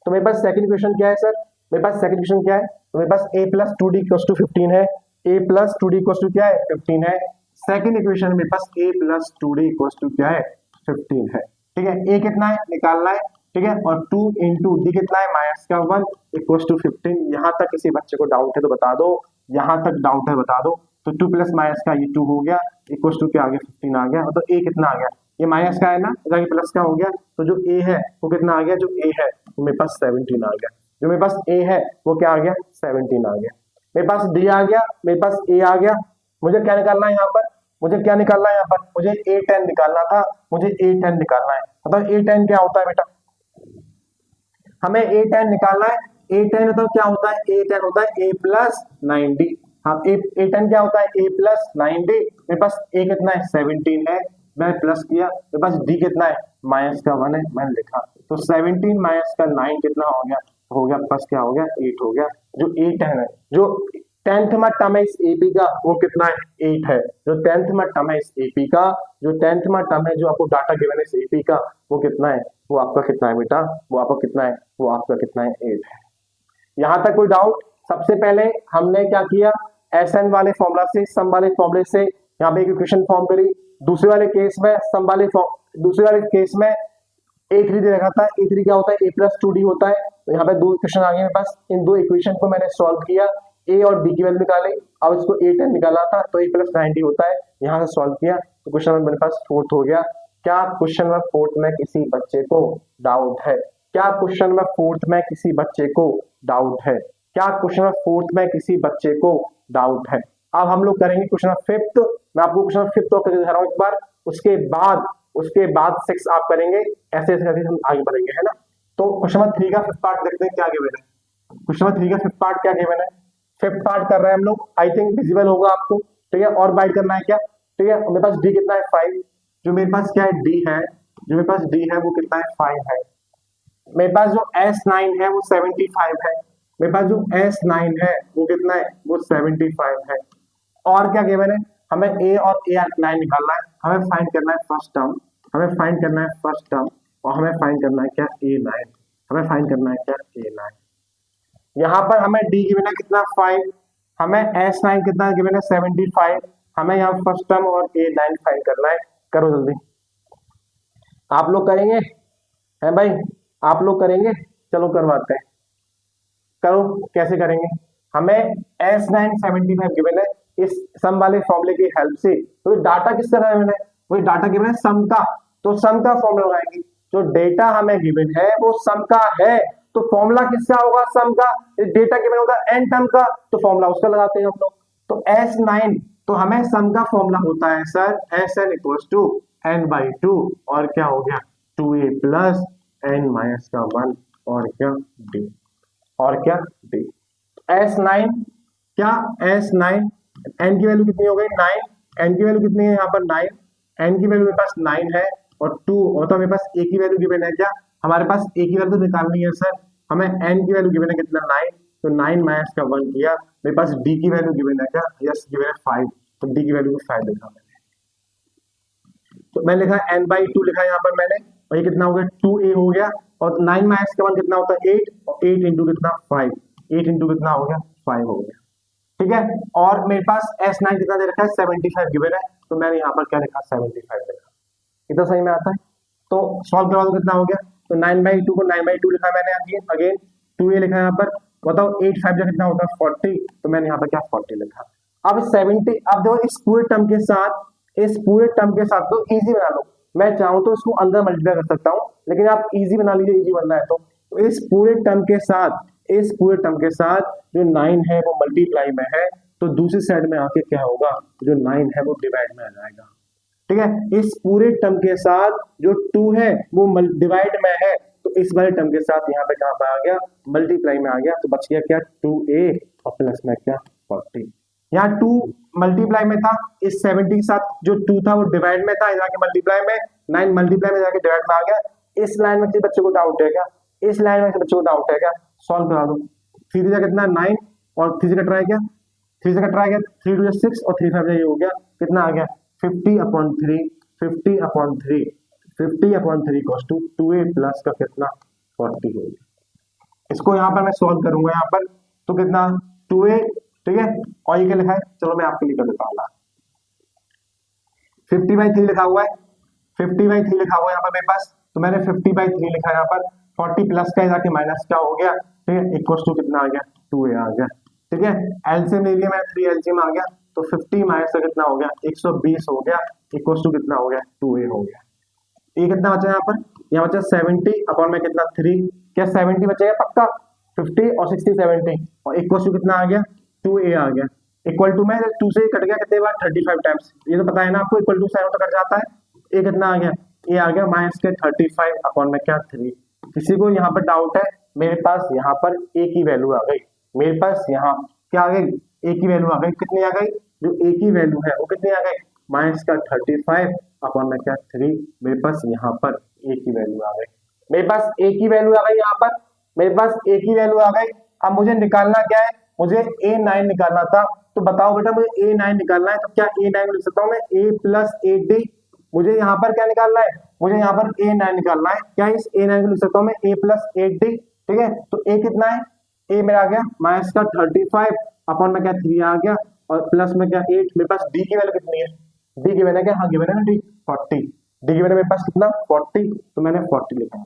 तो मेरे पास सेकंड इक्वेशन क्या है सर, मेरे पास सेकंड इक्वेशन क्या है, तो मेरे पास a plus two d equals to 15 है, a plus two d equals to क्या है, 15 है। सेकंड इक्वेशन मेरे पास a plus two d equals to क्या है, 15 है। ठीक है, a कितना है निकालना है, ठीक है, और 2 इंटू डी कितना है, माइनस का 1 इक्वल्स टू 15। यहाँ तक किसी बच्चे को डाउट है तो बता दो, यहाँ तक डाउट है बता दो। तो 2 प्लस माइनस का ये 2 हो गया, इक्वल्स टू क्या आ गया, 15 आ गया। तो a कितना आ गया, ये माइनस का है ना, ये प्लस का हो गया, तो जो a है वो कितना आ गया, जो a है वो मेरे पास 17 आ गया, जो मेरे पास a है वो क्या आ गया, 17 आ गया। मेरे पास d आ गया, मेरे पास a आ गया। मुझे क्या निकालना है यहाँ पर, मुझे क्या निकालना है यहाँ पर, मुझे a10 निकालना था, मुझे a10 निकालना है। मतलब a10 क्या होता है बेटा, हमें a10 निकालना है। a10 तो क्या होता है, a10 होता है a प्लस 9d। हाँ, a10 क्या होता है, a प्लस 9d। मेरे पास a कितना है, 17 है, मैं प्लस किया, मेरे पास d कितना है, माइनस का 1 है, मैंने लिखा। तो 17 माइनस का 9 कितना हो गया प्लस क्या हो गया, 8 हो गया। जो 8 है, जो 10th में टर्म है इस एपी का वो कितना है, 8 है। जो 10th में टर्म है इस एपी का, जो 10th में टर्म है जो आपको डाटा गिवन है इस एपी का, वो कितना है, वो आपका कितना है बेटा, वो आपका कितना है, वो आपका कितना है, 8 है। यहां तक कोई डाउट। सबसे पहले हमने क्या किया, एसएन वाले फॉर्मूला से, सम वाले फॉर्मूले से यहाँ पे एक इक्वेशन फॉर्म करी। दूसरे वाले केस में सम वाले दूसरे वाले केस में a3 दे रखा था, a3 क्या होता है, a प्लस टू डी होता है। तो यहाँ पे दो इक्वेशन आ गए मेरे पास, इन दो इक्वेशन को मैंने सॉल्व किया, a और b की वैल्यू निकाली। अब इसको a10 निकाला था तो a प्लस 90 होता है, यहाँ से सॉल्व किया तो क्वेश्चन नंबर मेरे पास 4th हो गया। क्या क्वेश्चन नंबर 4th में किसी बच्चे को डाउट है, क्या क्वेश्चन नंबर 4th में किसी बच्चे को डाउट है, क्या क्वेश्चन नंबर 4th में किसी बच्चे को डाउट है। अब हम लोग करेंगे क्वेश्चन नंबर 5th। मैं आपको क्वेश्चन नंबर 5th करके दिखा रहा हूं एक बार, उसके बाद 6 आप करेंगे, ऐसे ऐसे करके हम आगे बढ़ेंगे, है ना। तो क्वेश्चन नंबर 3 का 5th पार्ट देखते हैं क्या गिवन है। क्वेश्चन नंबर 3 का 5th पार्ट क्या गिवन है, 5th पार्ट कर रहे हैं हम लोग, आई थिंक विजिबल होगा आपको, ठीक है। और बाइट करना है क्या, ठीक है। मेरे पास d कितना है, 5। जो मेरे पास क्या है, d है, जो मेरे पास d है वो कितना है, 5 है। मेरे पास जो S9 है वो 75 है, मेरे पास जो S9 है वो कितना है, वो 75 है। और क्या गिवन है, हमें a और a9 निकालना है, हमें फाइंड करना है फर्स्ट टर्म, हमें फाइंड करना है फर्स्ट टर्म, और हमें फाइंड करना है क्या, a9, हमें फाइंड करना है क्या, a9। यहाँ पर हमें d गिवन है कितना, 5, हमें S9 कितना गिवन है, 75, हमें यहाँ फर्स्ट टर्म और a9 फाइंड करना है। करो जल्दी, आप लोग करेंगे, है भाई, आप लोग करेंगे, चलो करवाते हैं, करो। कैसे करेंगे, हमें S9 75 गिवन है, इस सम वाले फॉर्मूले की हेल्प से। तो डाटा किस तरह गिवन है, वही डाटा गिवन है सम का, तो सम का फॉर्मूला लगाएंगे। जो डेटा हमें गिवन है वो सम का है, तो फॉर्मूला किसका होगा, सम का। डेटा गिवन होगा n टर्म का, तो फॉर्मूला उसका लगाते हैं हम लोग। तो S9, तो हमें सम का फॉर्मूला होता है sir Sn equals to n/2, और क्या हो गया, 2a प्लस n माइनस का 1, और क्या d, और क्या d। S9 क्या, S9 n की वैल्यू कितनी हो गई, 9, n की वैल्यू कितनी है यहाँ पर, 9, n की वैल्यू मेरे पास 9 है, और 2 मतलब मेरे पास a की वैल्यू गिवन है क्या, हमारे पास a की वैल्यू निकालनी है सर, हमें n की वैल्यू गिवन है कितना, 9, तो 9 माइनस का 1 किया। मेरे पास d की वैल्यू गिवन है क्या, यस गिवन है 5, तो d की वैल्यू को 5 लिखा मैंने। तो मैंने लिखा n/2 लिखा यहाँ पर मैंने, और ये कितना हो गया, 2a हो गया, और 9 माइनस का 1 कितना होता है, 8, और 8 इंटू कितना, 5, 8 इंटू कितना हो गया, 5 हो गया, ठीक है। और मेरे पास S9 कितना दे रखा है, 75 गिवन है, तो मैंने यहाँ पर क्या लिखा, 75 लिखा। इतना सही में आता है, तो सॉल्व करवा दो, कितना हो गया, तो 9/2 को 9/2 लिखा मैंने, अगेन 2a लिखा यहाँ पर, बताओ 8 5 जो कितना होता है, 40, तो मैंने यहाँ पर क्या 40 लिखा। अब 70, अब देखो इस पूरे टर्म के साथ, इस पूरे टर्म के साथ तो इजी बना लो, मैं चाहूं तो इसको अंदर मल्टीप्लाई कर सकता हूं, लेकिन आप इजी बना लीजिए, इजी बनना है तो इस पूरे टर्म के साथ, इस पूरे टर्म के साथ जो 9 है वो मल्टीप्लाई में है, तो दूसरी साइड में आके क्या होगा, जो 9 है वो डिवाइड में आ जाएगा, ठीक है। इस पूरे टर्म के साथ जो 2 है वो डिवाइड में है, तो इस वाले टर्म के साथ यहाँ पे कहाँ पे आ गया, मल्टीप्लाई में आ गया, तो बच गया क्या 2a और प्लस में क्या 40। यहाँ 2 मल्टीप्लाई में था, इस 70 के साथ जो 2 था वो डिवाइड में था, जाके मल्टीप्लाई में, 9 मल्टीप्लाई में जाके डिवाइड में आ गया। इस लाइन में किसी बच्चे को डाउट है क्या, इस लाइन में किसी बच्चे को डाउट है क्या, सॉल्व करा दो। 3 से कितना 9 और 3 से कट रहा है क्या, 3 से कट रहा है क्या, 3 2 6 और 3 5 ये हो गया, कितना आ गया 50/3, 50/3, 50/3 इक्वल्स टू 2a प्लस का कितना 40 हो गया। इसको यहाँ पर मैं सॉल्व करूंगा यहाँ पर, तो कितना 2a, ठीक है, और ये क्या लिखा है, चलो मैं आपके लिए कर देता हूँ। 50/3 लिखा हुआ है, 50/3 लिखा हुआ है यहाँ पर मेरे पास, तो मैंने 50/3 लिखा है यहाँ पर, 40 प्लस का जाके माइनस का हो गया, ठीक है, इक्वल्स टू कितना आ गया 2a आ गया, ठीक है। एलसीएम ले लिया मैं, 3 एलसीएम आ गया, तो 50 माइनस का कितना हो गया 120 हो गया, इक्वल्स टू कितना हो गया 2a हो गया। ये कितना बचा यहाँ पर, यहाँ बचा 70 अपॉन में कितना 3, क्या 70 बचेगा पक्का, 50 और 60 70 और इक्वल्स टू कितना आ गया 2a आ गया, इक्वल टू में 2 से कट गया कितने बार 35 टाइम्स, ये तो पता है ना आपको, इक्वल टू साइन तो कट जाता है, ये कितना आ गया, ये आ गया माइनस के 35 अपॉन में क्या 3। किसी को यहाँ पर डाउट है, मेरे पास यहाँ पर a की वैल्यू आ गई, मेरे पास यहाँ क्या आ गई a की वैल्यू आ गई, कितनी आ गई, जो a की वैल्यू है वो कितनी आ गई माइनस का 35 अपॉन में क्या 3, मेरे पास यहाँ पर a की वैल्यू आ गई, मेरे पास a की वैल्यू आ गई, यहाँ पर मेरे पास a की वैल्यू आ गई। अब मुझे निकालना क्या है, मुझे a9 निकालना था, तो बताओ बेटा मुझे a9 निकालना है, तो क्या a9 लिख सकता हूँ मैं a प्लस 8d, मुझे यहाँ पर क्या निकालना है, मुझे यहाँ पर a9 निकालना है, क्या इस a9 को लिख सकता हूँ मैं a प्लस 8d, ठीक है, तो a कितना है, a मेरा आ गया माइनस का 35 अपॉन में क्या 3 आ गया, और प्लस में क्या 8, मेरे पास d की वैल्यू कितनी है, d की वैल्यू क्या, हाँ गिवन है ना d 40, d की वैल्यू मेरे पास कितना 40, तो मैंने 40 लिखा,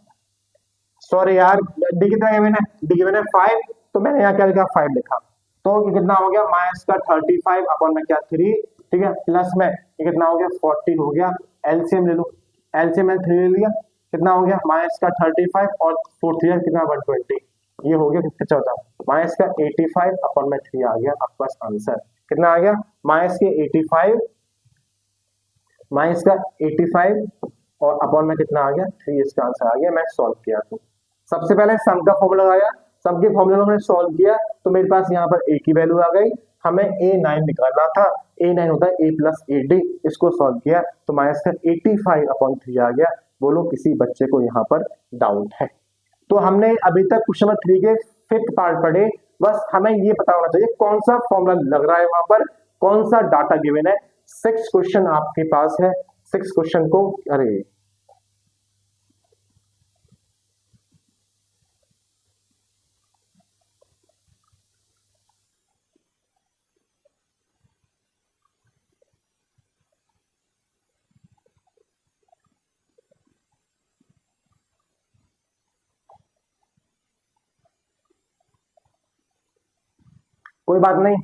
सॉरी यार d कितना गिवन है, d गिवन है 5, तो मैंने यहाँ क्या लिखा 5 लिखा, तो ये कितना हो गया माइनस का 35 अपॉन में क्या 3, ठीक है, प्लस में ये कितना हो गया 40 हो गया, एलसीएम ले लो, एलसीएम में 3 ले लिया, कितना हो गया माइनस का 35 और 4 3 कितना 120, ये हो गया कितना चौथा, माइनस का 85 अपॉन में 3 आ गया आपके पास आंसर, कितना आ गया माइनस के 85, माइनस का 85 और अपॉन में कितना आ गया 3, इसका आंसर आ गया, मैं सॉल्व किया। तो सबसे पहले सम का फॉर्मूला लगाया, सम के फॉर्मूला में सॉल्व किया, तो मेरे पास यहाँ पर a की वैल्यू आ गई, हमें a9 निकालना था, a9 होता है a प्लस 8d, इसको सॉल्व किया तो माइनस का 85/3 आ गया। बोलो किसी बच्चे को यहाँ पर डाउट है? तो हमने अभी तक क्वेश्चन नंबर 3 के 5th पार्ट पढ़े, बस हमें ये पता होना चाहिए कौन सा फॉर्मूला लग रहा है वहां पर, कौन सा डाटा गिवन है। 6 क्वेश्चन आपके पास है, 6 क्वेश्चन को, अरे कोई बात नहीं,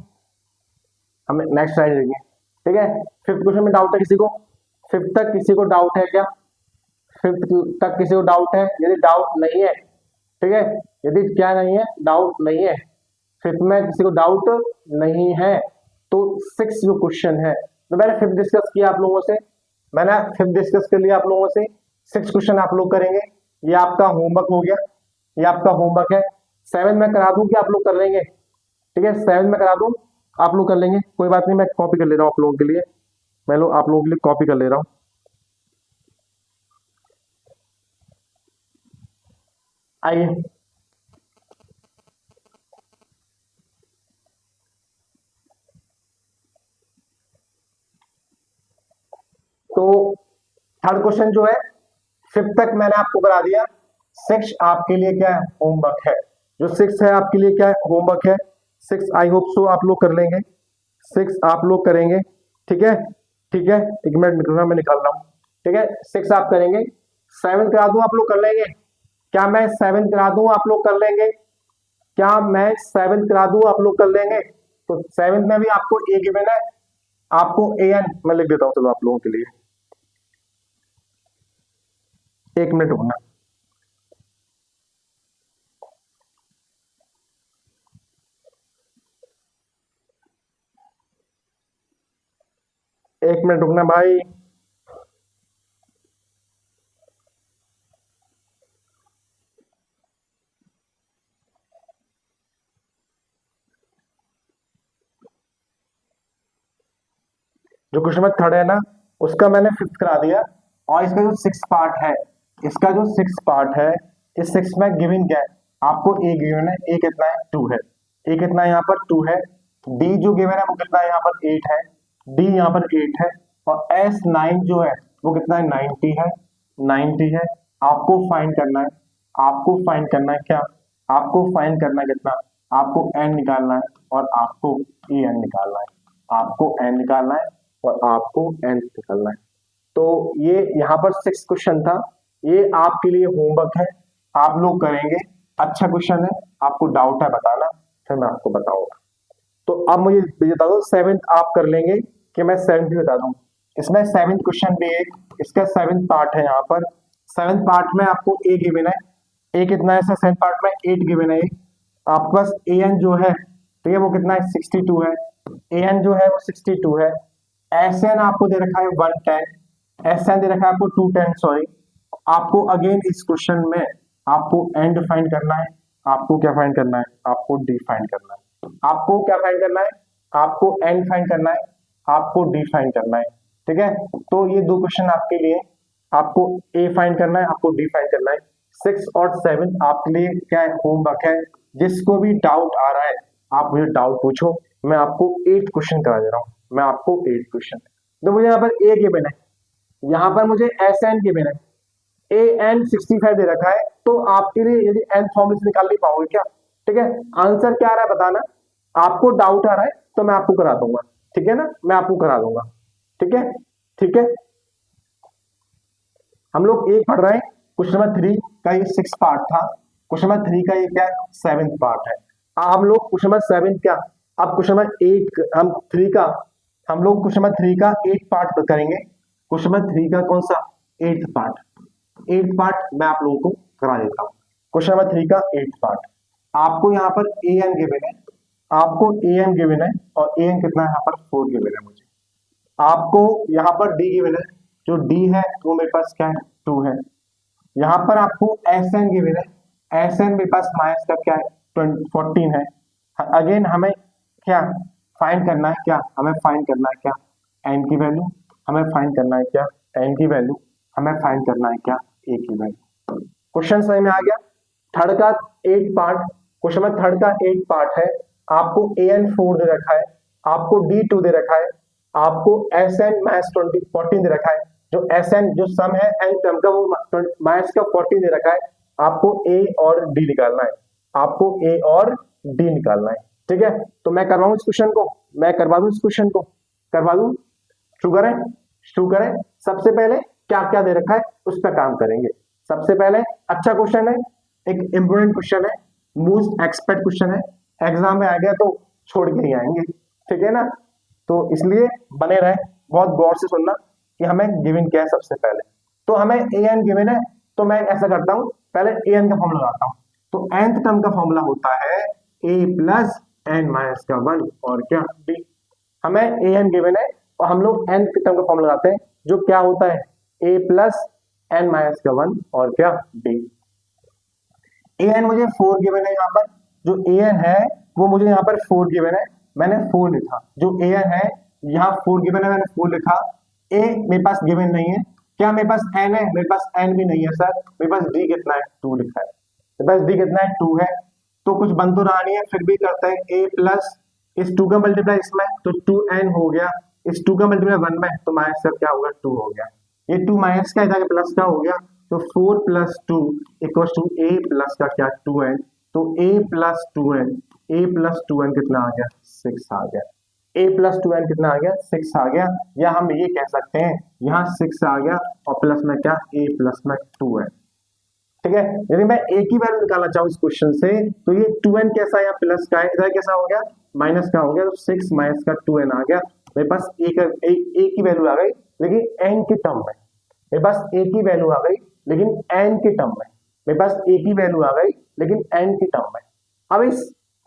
हमें नेक्स्ट स्लाइड देंगे, ठीक है। 5th क्वेश्चन में डाउट है किसी को, 5th तक किसी को डाउट है क्या, 5th तक किसी को डाउट है? यदि डाउट नहीं है, ठीक है, यदि क्या नहीं है, डाउट नहीं है, 5th में किसी को डाउट नहीं है, तो 6 जो क्वेश्चन है, तो मैंने 5th डिस्कस किया आप लोगों से, मैंने 5th डिस्कस कर लिया आप लोगों से, 6 क्वेश्चन आप लोग करेंगे, ये आपका होमवर्क हो गया, ये आपका होमवर्क है। 7 में करा दूं कि आप लोग कर लेंगे? ठीक है, 7 में करा दूं, आप लोग कर लेंगे, कोई बात नहीं, मैं कॉपी कर ले रहा हूँ आप लोगों के लिए, मैं आप लोगों के लिए कॉपी कर ले रहा हूँ। आइए, तो 3rd क्वेश्चन जो है 5th तक मैंने आपको करा दिया, 6 आपके लिए क्या है, होमवर्क है, जो 6 है आपके लिए क्या है, होमवर्क है। 6 आई होप सो आप लोग कर लेंगे, 6 आप लोग करेंगे, ठीक है, ठीक है, 1 मिनट निकल रहा, मैं निकाल रहा हूँ, ठीक है, 6 आप करेंगे। 7 करा दूं आप लोग कर लेंगे? क्या मैं 7 करा दूं आप लोग कर लेंगे? क्या मैं 7 करा दूं आप लोग कर लेंगे? तो 7 में भी आपको ए गिवन है, आपको ए एन मैं लिख देता हूं, चलो आप लोगों के लिए, 1 मिनट रुकना, एक मिनट रुकना भाई। जो क्वेश्चन नंबर थर्ड है ना, उसका मैंने फिफ्थ करा दिया। और इसका जो सिक्स पार्ट है, इसका जो सिक्स पार्ट है, इस सिक्स में गिवन क्या है आपको, ए गिवन है, ए कितना है 2 है, ए कितना है यहाँ पर 2 है, डी जो गिवन है वो कितना है यहाँ पर 8 है, डी यहाँ पर 8 है, और एस 9 जो है वो कितना है 90 है, 90 है। आपको फाइंड करना है, आपको फाइंड करना है क्या, आपको फाइंड करना है कितना, आपको एन निकालना है और आपको ई एन निकालना है, आपको एन निकालना है और आपको एन निकालना है। तो ये यहाँ पर 6 क्वेश्चन था, ये आपके लिए होमवर्क है, आप लोग करेंगे। अच्छा क्वेश्चन है, आपको डाउट है बताना, फिर मैं आपको बताऊंगा। तो अब मुझे बता दो 7th आप कर लेंगे कि मैं 7th भी बता दूं। इसमें 7th क्वेश्चन भी एक, इसका 7th पार्ट है। यहाँ पर 7th पार्ट में आपको ए गिवन है, ए कितना है, 7th पार्ट में 8 गिवन है। आपके पास ए एन जो है, ठीक है, वो कितना है 62 है, ए एन जो है वो 62 है। एस एन आपको दे रखा है 110, एस एन दे रखा है आपको 210, सॉरी। आपको अगेन इस क्वेश्चन में आपको एंड फाइंड करना है, आपको क्या फाइंड करना है, आपको डी फाइंड करना है, आपको क्या फाइंड करना है, आपको एंड फाइंड करना है, आपको डी फाइंड करना है, ठीक है। तो ये दो क्वेश्चन आपके लिए, आपको ए फाइंड करना है, आपको डी फाइंड करना है। 6 और 7 आपके लिए क्या है, होमवर्क है। जिसको भी डाउट आ रहा है आप मुझे डाउट पूछो, मैं आपको 8 क्वेश्चन करा दे रहा हूँ, मैं आपको 8 क्वेश्चन। तो मुझे यहाँ पर ए गिवन है, यहाँ पर मुझे एस एन गिवन है, ए एन 65 दे रखा है। तो आपके लिए यदि एन फॉर्मूला से निकाल नहीं पाओगे क्या, ठीक है। आंसर क्या आ रहा है बताना, आपको डाउट आ रहा है तो मैं आपको करा दूंगा, ठीक है ना, मैं आपको करा दूंगा, ठीक है, ठीक है। हम लोग एक पढ़ रहे हैं, क्वेश्चन नंबर 3 का ये 6 पार्ट था, क्वेश्चन नंबर 3 का ये क्या 7th पार्ट है। हम लोग क्वेश्चन नंबर 7 क्या, अब क्वेश्चन नंबर 8 हम 3 का, हम लोग क्वेश्चन नंबर 3 का 8 पार्ट करेंगे। क्वेश्चन नंबर 3 का कौन सा 8th पार्ट, 8th पार्ट मैं आप लोगों को करा देता हूँ। क्वेश्चन नंबर 3 का 8th पार्ट, आपको यहाँ पर ए एन गिवन है, आपको ए एन गिवन है और ए एन कितना है यहाँ पर 4 गिवन है मुझे। आपको यहाँ पर डी गिवन है, जो डी है वो मेरे पास क्या है 2 है। यहाँ पर आपको एस एन गिवन है, एस एन मेरे पास माइनस का क्या है 14 है। अगेन हमें क्या फाइंड करना है, क्या हमें फाइंड करना है, क्या एन की वैल्यू, हमें फाइंड करना है क्या एन की वैल्यू, हमें फाइंड करना है क्या ए की वैल्यू। क्वेश्चन सही में आ गया। थर्ड का 8 पार्ट, क्वेश्चन में थर्ड का 8 पार्ट है। आपको ए एन 4 दे रखा है, आपको डी 2 दे रखा है, आपको एस एन माइनस 14 दे रखा है। जो एस एन जो सम है एन टर्म का वो माइनस का 14 दे रखा है। आपको ए और डी निकालना है, आपको ए और डी निकालना है, ठीक है। तो मैं करवाऊं इस क्वेश्चन को, मैं करवा दूं इस क्वेश्चन को, करवा दूं, शुरू करें, शुरू करें। सबसे पहले क्या क्या दे रखा है उस पर काम करेंगे। सबसे पहले अच्छा क्वेश्चन है, एक इंपोर्टेंट क्वेश्चन है, मोस्ट एक्सपेक्ट क्वेश्चन है, एग्जाम में आ गया तो छोड़ के नहीं आएंगे, ठीक है ना। तो इसलिए बने रहे, बहुत गौर से सुनना कि हमें गिवन क्या है। सबसे पहले तो हमें ए एन गिवन है, तो मैं ऐसा करता हूं, पहले ए एन का फॉर्मूला लगाता हूं। तो nth टर्म का फॉर्मूला होता है ए प्लस एन माइनस का 1 और क्या डी। हमें ए एन गिवन है और हम लोग nth टर्म का फॉर्मूला लगाते हैं, जो क्या होता है ए प्लस एन माइनस का 1 और क्या डी। ए एन मुझे 4 गिवन है, यहाँ पर जो ए एन है वो मुझे यहाँ पर 4 गिवन है, मैंने 4 लिखा। जो ए एन है यहाँ 4 गिवन है, मैंने 4 लिखा। ए मेरे पास गिवन नहीं है, क्या मेरे पास एन है, मेरे पास एन भी नहीं है सर। मेरे पास डी कितना है 2 लिखा है, मेरे पास डी कितना है 2 है। तो कुछ बन तो रहा नहीं है, फिर भी करते हैं ए प्लस इस 2 का मल्टीप्लाई इसमें तो 2n हो गया, इस 2 का मल्टीप्लाई 1 में तो माइनस का क्या होगा 2 हो गया। ये 2 माइनस का इधर प्लस का हो गया, तो 4 plus 2 equal to A plus का क्या 2n। तो a plus 2n, a plus 2n कितना आ गया 6 आ गया। a प्लस 2n कितना आ गया 6 आ गया। या हम ये कह सकते हैं यहाँ 6 आ गया और प्लस में क्या a प्लस में 2n, ठीक है। यदि मैं a की वैल्यू निकालना चाहूँ इस क्वेश्चन से, तो ये 2n कैसा है, यहाँ प्लस का है, इधर कैसा हो गया माइनस का हो गया, तो 6 माइनस का 2n आ गया। मेरे पास a की वैल्यू आ गई, लेकिन n के टर्म में। मेरे पास a की वैल्यू आ गई लेकिन n के टर्म में, मेरे पास a की वैल्यू आ गई लेकिन n के टर्म में। अब इस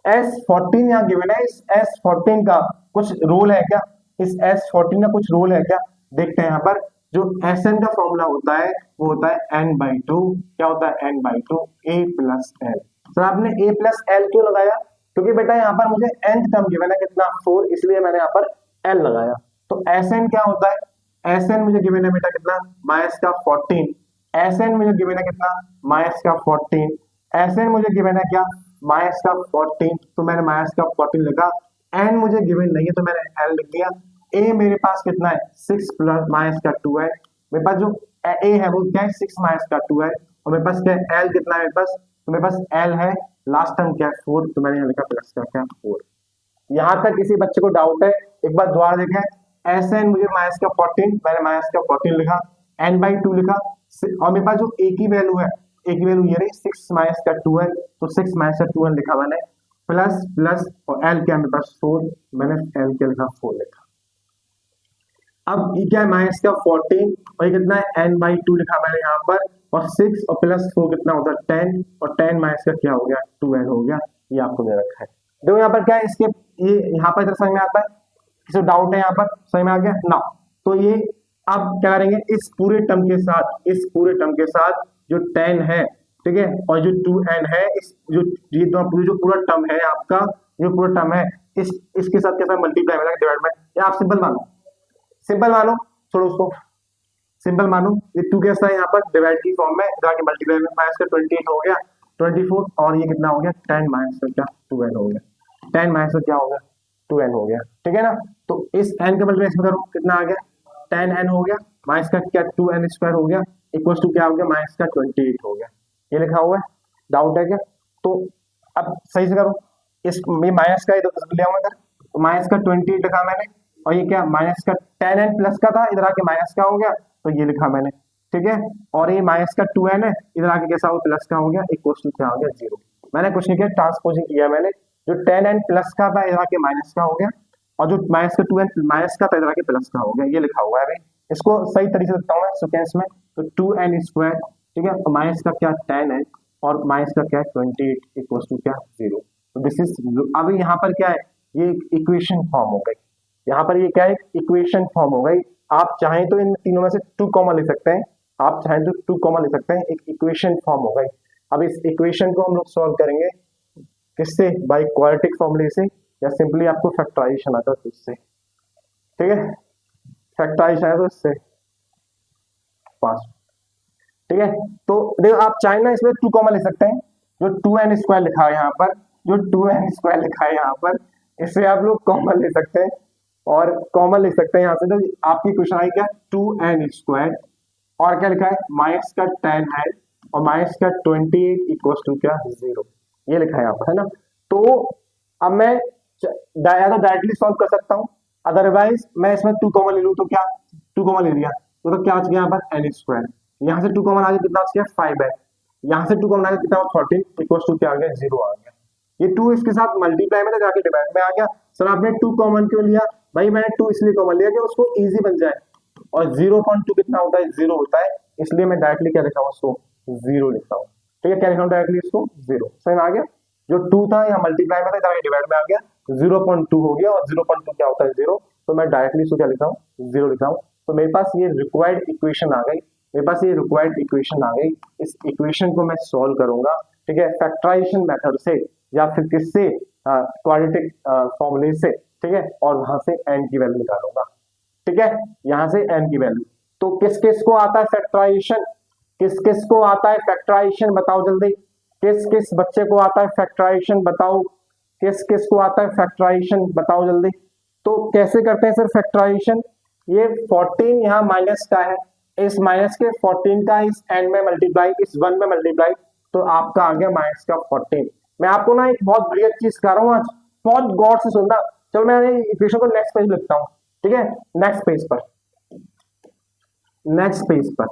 S14 यहाँ गिवन है, इस S14 का कुछ रोल है क्या, इस S14 का कुछ रोल है क्या, देखते हैं। यहाँ पर जो Sn का फॉर्मूला होता है वो होता है n/2, क्या होता है n/2 a plus l। Sir आपने a प्लस l क्यों लगाया, क्योंकि बेटा यहाँ पर मुझे nth टर्म गिवन है कितना 4, इसलिए मैंने यहाँ पर l लगाया। तो तो Sn क्या होता है, Sn मुझे गिवन है बेटा कितना, माइनस का 14, Sn मुझे गिवन है कितना, माइनस का 14, Sn मुझे गिवन है क्या, माइनस का 14, तो मैंने माइनस का 14 लिखा। n मुझे गिवन नहीं है तो मैंने l लिख दिया। a मेरे पास कितना है, 6 प्लस माइनस का 2 है, मेरे पास जो a है वो क्या है, 6 माइनस का 2 है, और मेरे पास क्या है, l कितना है मेरे पास, तो मेरे पास l है, लास्ट टर्म क्या है 4, तो मैंने यहाँ लिखा प्लस का क्या 4। यहाँ तक किसी बच्चे को डाउट है, एक बार दोबारा देखें, Sn मुझे माइनस का 14, मैंने माइनस का 14 लिखा, n/2 लिखा, और मेरे पास जो a की वैल्यू है, a की वैल्यू ये रही 6 माइनस का 2 है, तो 6 माइनस का 2 लिखा मैंने, प्लस प्लस और l क्या मेरे पास 4, मैंने l क्या लिखा 4 लिखा। अब ये क्या है, माइनस का 14 और ये कितना है, n/2 लिखा मैंने यहाँ पर, और 6 और प्लस 4 कितना होता है 10, और 10 माइनस का क्या हो गया 2n हो गया, ये आपको दे रखा है। देखो यहाँ पर क्या है, इसके ये यहाँ पर इधर समझ में आता है, किसी डाउट है यहाँ पर, समझ में आ गया ना। तो ये अब क्या करेंगे, इस पूरे टर्म के साथ, इस पूरे टर्म के साथ जो 10 है, ठीक है, और जो 2n है, इस जो ये जो पूरा टर्म है आपका, जो पूरा टर्म है, इसके साथ कैसा मल्टीप्लाई में डिवाइड में, या आप सिंपल मानो, सिंपल मानो, छोड़ो उसको, सिंपल मानो, ये 2 कैसा है यहाँ पर डिवाइड की फॉर्म में, इधर आके मल्टीप्लाई में, माइनस का 28 हो गया 24, और ये कितना हो गया 10 माइनस का क्या 2n हो गया, 10 माइनस का क्या हो गया 2n हो गया, ठीक है ना। तो इस n का मल्टीप्लाई इसमें करो, कितना आ गया 10n हो गया, माइनस का क्या 2n स्क्वायर हो गया, इक्वल्स टू क्या हो गया माइनस का 28 हो गया, ये लिखा हुआ है, डाउट है क्या। तो अब सही से करो, इस ये माइनस का ले आओ इधर, तो माइनस का 28 लिखा मैंने, और ये क्या माइनस का 10n प्लस का था, इधर आके माइनस का हो गया, तो ये लिखा मैंने, ठीक है, और ये माइनस का 2n है, इधर आके कैसा हो प्लस का हो गया, इक्वल्स टू क्या हो गया 0। मैंने कुछ नहीं किया, ट्रांसपोजिंग किया मैंने, जो 10n प्लस का था इधर आके माइनस का हो गया, और जो माइनस का 2n माइनस का था इधर आके प्लस का हो गया, ये लिखा हुआ है। अभी इसको सही तरीके से लिखता हूँ मैं सीक्वेंस में, तो 2n स्क्वायर, ठीक है, और माइनस का क्या 10n, और माइनस का क्या 28 इक्वल्स टू क्या 0। तो दिस इज, अभी यहाँ पर क्या है, ये इक्वेशन फॉर्म हो गई, यहाँ पर ये क्या है इक्वेशन फॉर्म हो गई। आप चाहें तो इन तीनों में से 2 कॉमा ले सकते हैं, आप चाहें तो 2 कॉमा ले सकते हैं, एक इक्वेशन फॉर्म हो गई। अब इस इक्वेशन को हम लोग सॉल्व करेंगे किससे, बाय क्वाड्रेटिक फॉर्मूले से, या सिंपली आपको फैक्टराइजेशन आता है तो उससे, ठीक है, फैक्टराइजेशन है तो इससे पास, ठीक है। तो देखो आप चाहे ना इसमें 2 कॉमा ले सकते हैं, जो 2n स्क्वायर लिखा है यहाँ पर, जो 2n स्क्वायर लिखा है यहाँ पर, इससे आप लोग कॉमन ले सकते हैं, और कॉमन ले सकते हैं यहाँ से, तो आपकी क्वेश्चन आई क्या 2n स्क्वायर, और क्या लिखा है माइनस का 10n, और माइनस का 28 इक्वल्स टू क्या 0, ये लिखा है यहाँ पर, है ना। तो अब मैं या तो डायरेक्टली सॉल्व कर सकता हूँ, अदरवाइज मैं इसमें 2 कॉमन ले लूँ, तो क्या 2 कॉमन ले लिया तो क्या आ गया यहाँ पर n स्क्वायर, यहाँ से 2 कॉमन आ गया कितना आ गया 5 है, यहाँ से 2 कॉमन आ गया कितना 14 इक्वल्स टू क्या आ गया 0 आ गया। ये 2 इसके साथ मल्टीप्लाई में था, जाके डिवाइड में आ गया। सर आपने 2 कॉमन क्यों लिया, भाई मैंने 2 इसलिए कॉमन लिया कि उसको इजी बन जाए, और 0.2 कितना होता है 0 होता है, इसलिए मैं डायरेक्टली क्या लिखा हूँ उसको 0 लिखता हूँ, ठीक है, क्या लिखा हूँ डायरेक्टली इसको 0, समझ आ गया। जो 2 था यहाँ मल्टीप्लाई में था, जाके डिवाइड में आ गया, 0.2 हो गया, और 0.2 क्या होता है 0, तो मैं डायरेक्टली इसको क्या लिखा हूँ 0 लिखा हूँ। तो मेरे पास ये रिक्वायर्ड इक्वेशन आ गई, मेरे पास ये रिक्वायर्ड इक्वेशन आ गई, इस इक्वेशन को मैं सॉल्व करूंगा, ठीक है, फैक्टराइजेशन मेथड से, या फिर किससे क्वाड्रेटिक फॉर्मूले से, ठीक है, और वहां से n की वैल्यू निकालूंगा, ठीक है, यहां से n की वैल्यू। तो किस किस को आता है फैक्टराइजेशन, किस किस को आता है फैक्टराइजेशन, बताओ जल्दी, किस किस बच्चे को आता है फैक्टराइजेशन, बताओ किस किस को आता है फैक्टराइजेशन, बताओ जल्दी। तो कैसे करते हैं सर फैक्टराइजेशन, ये 14 यहाँ माइनस का है, इस माइनस के 14 का इस n में मल्टीप्लाई, इस 1 में मल्टीप्लाई, तो आपका आ गया माइनस का 14। मैं आपको ना एक बहुत बढ़िया चीज सिखा रहा हूँ आज, बहुत गौर से सुनना। चलो मैं इक्वेशन को नेक्स्ट पेज लिखता हूँ, ठीक है, नेक्स्ट पेज पर, नेक्स्ट पेज पर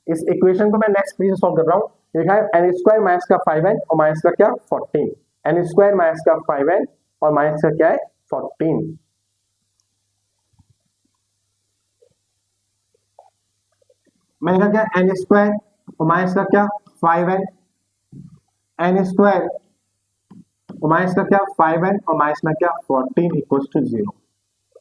इस इक्वेशन को मैं नेक्स्ट पेज सॉल्व कर रहा हूँ। लिखा है n स्क्वायर माइनस का 5n और माइनस का क्या 14, n स्क्वायर माइनस का 5n और माइनस का क्या है 14। मैंने कहा क्या n स्क्वायर और माइनस का क्या 5n, n स्क्वायर और माइनस का क्या 5n और माइनस में क्या 14 इक्वल्स टू 0।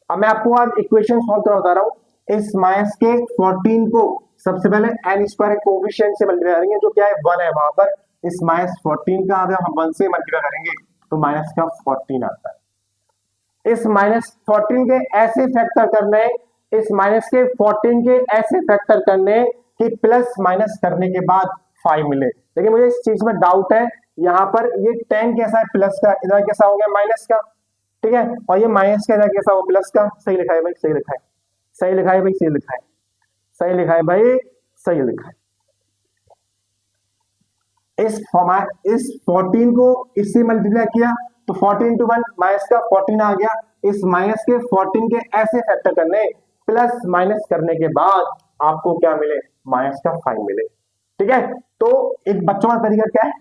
अब मैं आपको आज इक्वेशन सॉल्व कर बता रहा हूँ। इस माइनस के 14 को सबसे पहले n स्क्वायर कोएफिशिएंट से मल्टीप्लाई करेंगे, जो क्या है 1 है वहां पर। इस माइनस 14 का अगर हम 1 से मल्टीप्लाई करेंगे तो माइनस का 14 आता है। इस माइनस 14 के ऐसे फैक्टर करने इस माइनस के 14 के ऐसे फैक्टर करने कि प्लस माइनस करने के बाद 5 मिले। लेकिन मुझे इस चीज में डाउट है, यहाँ पर ये 10 कैसा है प्लस का, इधर कैसा हो गया माइनस का, ठीक है, और ये माइनस का इधर कैसा हो प्लस का। सही लिखा है भाई, सही लिखा है, सही लिखा है भाई, सही लिखा है, सही लिखा है भाई, सही लिखा है। इस 14 को इससे मल्टीप्लाई किया तो 14 into 1 माइनस का 14 आ गया। इस माइनस के 14 के ऐसे फैक्टर करने प्लस माइनस करने के बाद आपको क्या मिले, माइनस का 5 मिले। ठीक है, तो एक बच्चों का तरीका क्या है,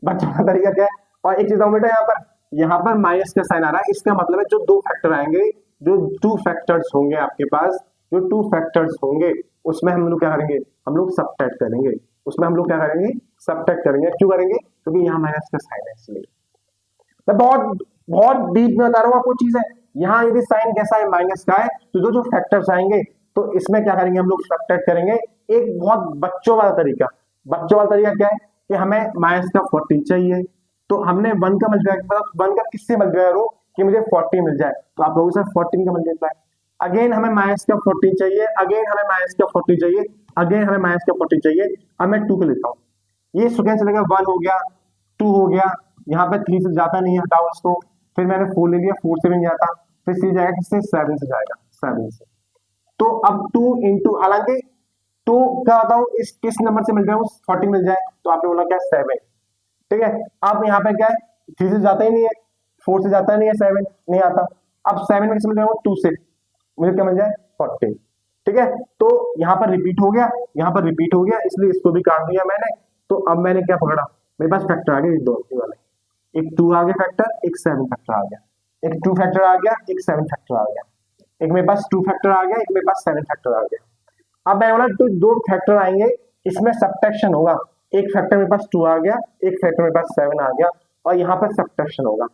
बच्चों का तरीका क्या है। और एक चीज और बेटा, यहाँ पर माइनस का साइन आ रहा है, इसका मतलब है जो दो फैक्टर आएंगे, जो 2 फैक्टर्स होंगे आपके पास, जो 2 फैक्टर्स होंगे उसमें हम लोग क्या करेंगे, हम लोग सबट्रैक्ट करेंगे, उसमें हम लोग क्या करेंगे, सबट्रैक्ट करेंगे। क्यों करेंगे, क्योंकि यहाँ माइनस का साइन है इसलिए। मैं बहुत बहुत डीप में बता रहा हूँ आपको चीजें। यहाँ यदि साइन कैसा है, माइनस का है, तो जो जो फैक्टर्स आएंगे तो इसमें क्या करेंगे, हम लोग सबट्रैक्ट करेंगे। एक बहुत बच्चों वाला तरीका, बच्चों वाला तरीका क्या है कि हमें माइनस का 14 चाहिए, तो हमने 1 का मल्टीप्लाई, मतलब 1 का किससे मल्टीप्लाई करो कि मुझे 40 मिल जाए, तो आप लोगों से 14 का मल्टीप्लाई। अगेन हमें माइनस का 14 चाहिए, अगेन हमें माइनस का 40 चाहिए, अगेन हमें माइनस का 40 चाहिए। अब मैं 2 को लेता हूँ, ये सेकेंड चलेगा, 1 हो गया, 2 हो गया, यहाँ पे 3 से जाता नहीं है, हटाओ इसको, फिर मैंने 4 ले लिया, 4 से भी नहीं जाता, फिर 3 जाएगा किससे, 7 से जाएगा, 7 से। तो अब 2 इंटू, हालांकि 2 क्या बताऊं, इस किस नंबर से मिल जाए, 40 मिल जाए, तो आपने बोला क्या, 7। ठीक है, अब यहाँ पे क्या है, 3 से जाता ही नहीं है, 4 से जाता नहीं है, 7 नहीं आता। अब 7 में किससे मिल जाएगा, 2 से, मुझे क्या मिल जाए, 40। ठीक है, तो यहाँ पर रिपीट हो गया, यहाँ पर रिपीट हो गया, इसलिए इसको भी काट दिया मैंने। तो अब मैंने क्या पकड़ा, मेरे पास फैक्टर आ गए दो वाले, एक 2 आ गया फैक्टर, एक 7 फैक्टर आ गया, एक 2 फैक्टर आ गया, एक 7 फैक्टर आ गया, एक मेरे पास 2 फैक्टर आ गया, एक मेरे पास 7 फैक्टर आ गया। अब मैं बोला तो 2 फैक्टर आएंगे, इसमें सबट्रैक्शन होगा, एक फैक्टर मेरे पास 2 आ गया, एक फैक्टर मेरे पास 7 आ गया, और यहाँ पर सबट्रैक्शन होगा।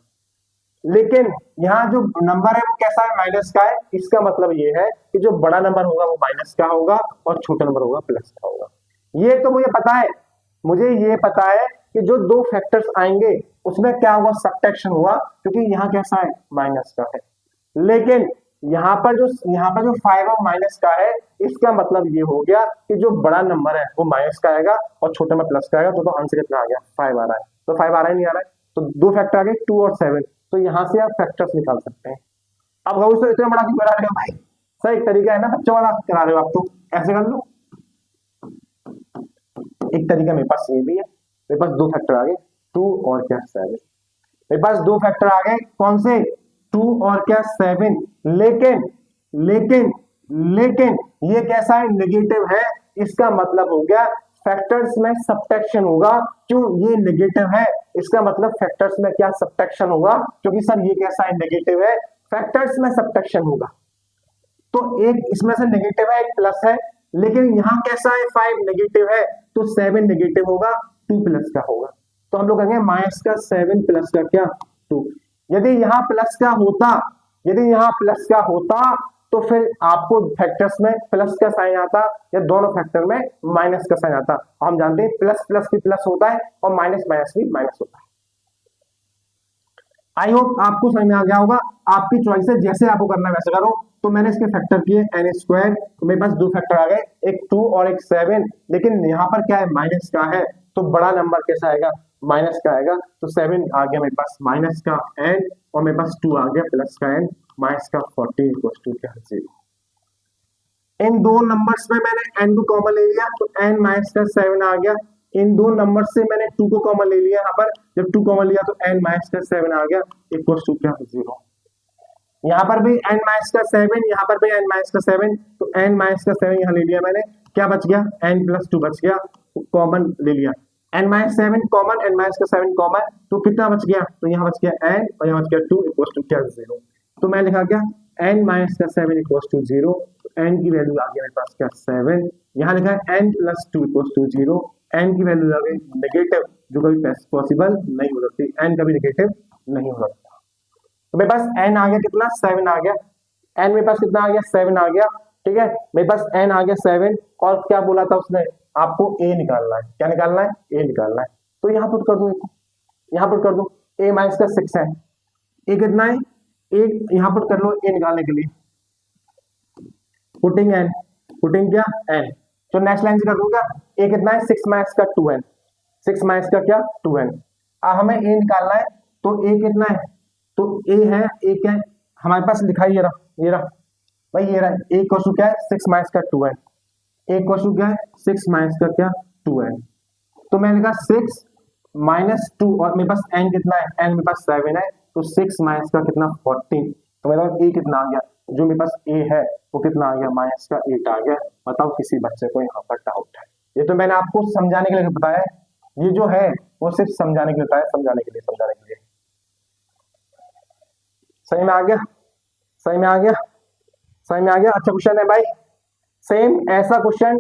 लेकिन यहाँ जो नंबर है वो कैसा है, माइनस का है। इसका मतलब ये है कि जो बड़ा नंबर होगा वो माइनस का होगा और छोटा नंबर होगा प्लस का होगा। ये तो मुझे पता है, मुझे ये पता है कि जो 2 फैक्टर्स आएंगे उसमें क्या होगा, सबट्रैक्शन होगा, क्योंकि यहाँ कैसा है, माइनस का है। लेकिन यहाँ पर जो 5 और माइनस का है, इसका मतलब ये हो गया कि जो बड़ा नंबर है वो माइनस का आएगा और छोटा नंबर प्लस का आएगा। तो आंसर कितना आ गया, 5 आ रहा है। तो 5 आ रहा है, नहीं आ रहा है, तो 2 फैक्टर आ गए, 2 और 7। तो यहाँ से आप फैक्टर्स निकाल सकते हैं। अब गौर से इतना बड़ा क्यों करा रहे हो भाई, सर एक तरीका है ना, बच्चों वाला करा रहे हो आप, तो ऐसे कर लो। एक तरीका मेरे पास ये भी है, मेरे पास 2 फैक्टर आ गए, 2 और क्या 7। मेरे पास 2 फैक्टर आ गए, कौन से, 2 और क्या 7। लेकिन लेकिन लेकिन ये कैसा है, नेगेटिव है। इसका मतलब हो गया फैक्टर्स में सबट्रैक्शन होगा। क्यों, ये नेगेटिव है, इसका मतलब फैक्टर्स में क्या, सबट्रैक्शन होगा, क्योंकि सर ये कैसा है, नेगेटिव है, फैक्टर्स में सबट्रैक्शन होगा। तो एक इसमें से नेगेटिव है, एक प्लस है, लेकिन यहाँ कैसा है, 5 नेगेटिव है, तो 7 नेगेटिव होगा, 2 प्लस का होगा। तो हम लोग कहेंगे माइनस का 7 प्लस का क्या, 2। यदि यहाँ प्लस का होता, यदि यहाँ प्लस का होता तो फिर आपको फैक्टर्स में प्लस का साइन आता या दोनों फैक्टर में माइनस का साइन आता। हम जानते हैं प्लस प्लस भी प्लस होता है और माइनस माइनस भी माइनस होता है। आई होप आपको समझ में आ गया होगा। आपकी चॉइस है, जैसे आपको करना है वैसे करो। तो मैंने इसके फैक्टर किए n², तो मेरे पास 2 फैक्टर आ गए, एक 2 और एक 7। लेकिन यहाँ पर क्या है, माइनस का है, तो बड़ा नंबर कैसा आएगा, माइनस का आएगा। तो 7 आ गया मेरे पास माइनस का n, और मेरे पास 2 आ गया प्लस का n, माइनस का 14 इक्वल्स टू क्या, 0। इन दो नंबर्स में मैंने n को कॉमन ले लिया, तो n माइनस का 7 आ गया। इन दो नंबर से मैंने 2 को कॉमन ले लिया, यहाँ पर जब 2 कॉमन लिया तो n माइनस का 7 आ गया, इक्वल्स टू क्या, 0। यहाँ पर भी n माइनस का 7, यहाँ पर भी n माइनस का 7, तो n माइनस का 7 यहाँ ले लिया मैंने, क्या बच गया, n प्लस 2 बच गया, कॉमन ले लिया, n minus 7 common, n minus का 7 कॉमन, तो कितना बच गया, तो यहाँ बच गया n और यहाँ बच गया 2 इक्वल्स टू क्या, 0। तो मैं लिखा क्या, n माइनस का 7 इक्वल्स टू 0, तो n की वैल्यू आ गई मेरे पास क्या, 7। यहाँ लिखा है n plus 2 equals to 0, n की वैल्यू आ गई नेगेटिव, जो कभी पॉसिबल नहीं हो सकती, n कभी नेगेटिव नहीं हो सकता। तो मेरे पास n आ गया कितना, 7 आ गया, n मेरे पास कितना आ गया, 7 आ गया। ठीक है, मेरे पास n आ गया 7, और क्या बोला था उसने, आपको a निकालना है, क्या निकालना है, a निकालना है। तो यहाँ पुट कर दो, यहाँ पुट कर दो, a माइनस का 6 है, a कितना है, a यहाँ पुट कर लो a निकालने के लिए। पुटिंग क्या n। तो नेक्स्ट लाइन से कर दूंगा, a कितना है 6 माइनस का 2n, 6 माइनस का क्या 2n। अब हमें a निकालना है, तो a कितना है, तो a है, a क्या है हमारे पास लिखा है, ये रहा भाई, ये रहा a इक्वल क्या है 6 माइनस का 2n, a इक्वल क्या है 6 माइनस का क्या 2n। तो मैंने लिखा 6 माइनस 2 और मेरे पास n कितना है, n मेरे पास 7 है, तो 6 माइनस का कितना 14। तो मेरे पास a कितना आ गया, जो मेरे पास a है वो कितना आ गया, माइनस का 8 आ गया। बताओ किसी बच्चे को यहाँ पर डाउट है? ये तो मैंने आपको समझाने के लिए बताया है, ये जो है वो सिर्फ समझाने के लिए बताया, समझाने के लिए। सही में आ गया, सही में आ गया, सही में आ गया। अच्छा क्वेश्चन है भाई, सेम ऐसा क्वेश्चन